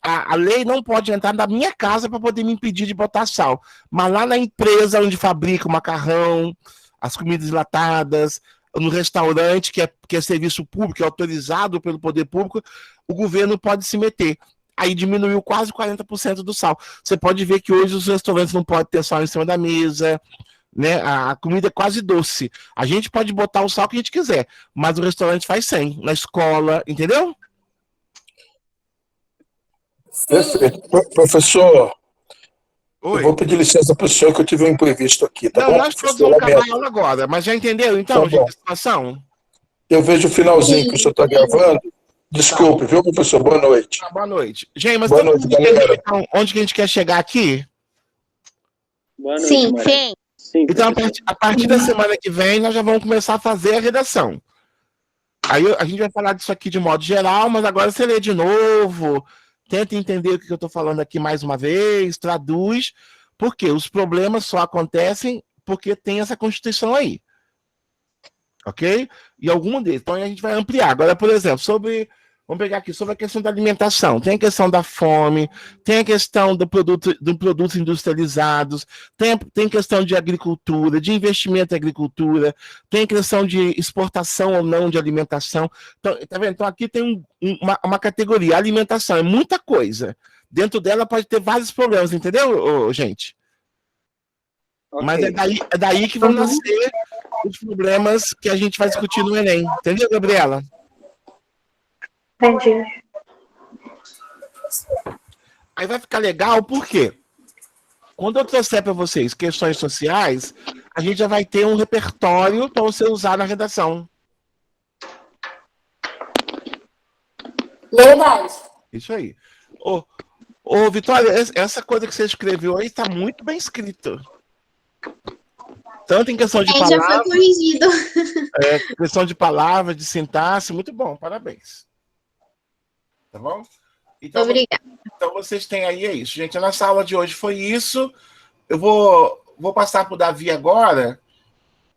A lei não pode entrar na minha casa para poder me impedir de botar sal. Mas lá na empresa onde fabrica o macarrão, as comidas enlatadas, no restaurante, que é serviço público, é autorizado pelo poder público, o governo pode se meter. Aí diminuiu quase 40% do sal. Você pode ver que hoje os restaurantes não podem ter sal em cima da mesa, né? A comida é quase doce. A gente pode botar o sal que a gente quiser, mas o restaurante faz sem, na escola, entendeu? Perfeito. Professor, eu vou pedir licença para o senhor que eu tive um imprevisto aqui, tá bom? Nós todos vamos acabar a aula agora, mas já entendeu, então, gente, a situação? Eu vejo o finalzinho que o senhor está gravando. Desculpe, viu, professor? Boa noite. Boa noite. Gente, mas boa noite, galera. Então, onde que a gente quer chegar aqui? Boa noite, Sim. Então, a partir da semana que vem, nós já vamos começar a fazer a redação. Aí a gente vai falar disso aqui de modo geral, mas agora você lê de novo, tenta entender o que eu estou falando aqui mais uma vez, traduz, porque os problemas só acontecem porque tem essa Constituição aí. Ok? E algum deles. Então a gente vai ampliar. Agora, por exemplo, vamos pegar aqui, sobre a questão da alimentação. Tem a questão da fome, tem a questão do produtos industrializados, tem questão de agricultura, de investimento em agricultura, tem questão de exportação ou não de alimentação. Então, tá vendo? Então aqui tem uma categoria, alimentação, é muita coisa. Dentro dela pode ter vários problemas, entendeu, gente? Okay. Mas é daí que vão nascer os problemas que a gente vai discutir no Enem. Entendeu, Gabriela? Entendi. Aí vai ficar legal, por quê? Quando eu trouxer para vocês questões sociais, a gente já vai ter um repertório para você usar na redação. Verdade. Isso aí. Ô, Vitória, essa coisa que você escreveu aí está muito bem escrita. Tanto em questão de palavra... já foi corrigido. Questão de palavra, de sintaxe, muito bom, parabéns. Tá bom? Então, obrigada. Então vocês têm aí, é isso. Gente, a nossa aula de hoje foi isso. Eu vou passar para o Davi agora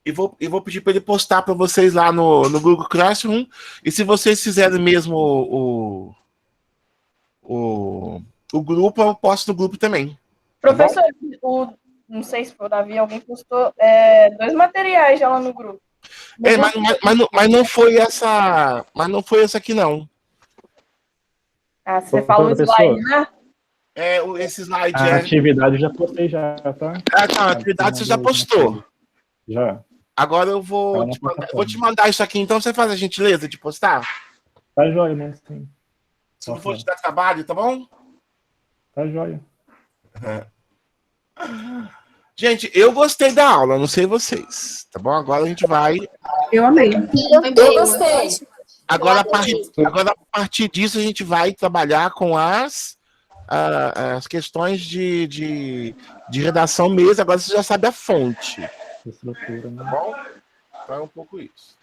e vou pedir para ele postar para vocês lá no Google Classroom. E se vocês fizerem mesmo o grupo, eu posto no grupo também. Professor, não sei se foi o Davi, alguém postou 2 materiais já lá no grupo. Mas não foi essa. Mas não foi essa aqui, não. Ah, você falou o slide, né? Esse slide A atividade eu já postei já, tá? A atividade você já postou. Já. Agora eu vou te mandar isso aqui, então você faz a gentileza de postar? Tá jóia, né? Sim. Se não for te dar trabalho, tá bom? Tá jóia. Gente, eu gostei da aula, não sei vocês, tá bom? Agora a gente vai... Eu amei. Eu gostei. Agora, a partir disso, a gente vai trabalhar com as questões de redação mesmo. Agora você já sabe a fonte. Tá bom? Então é um pouco isso.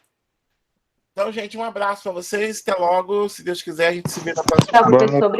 Então, gente, um abraço para vocês. Até logo. Se Deus quiser, a gente se vê na próxima. Tchau, professor.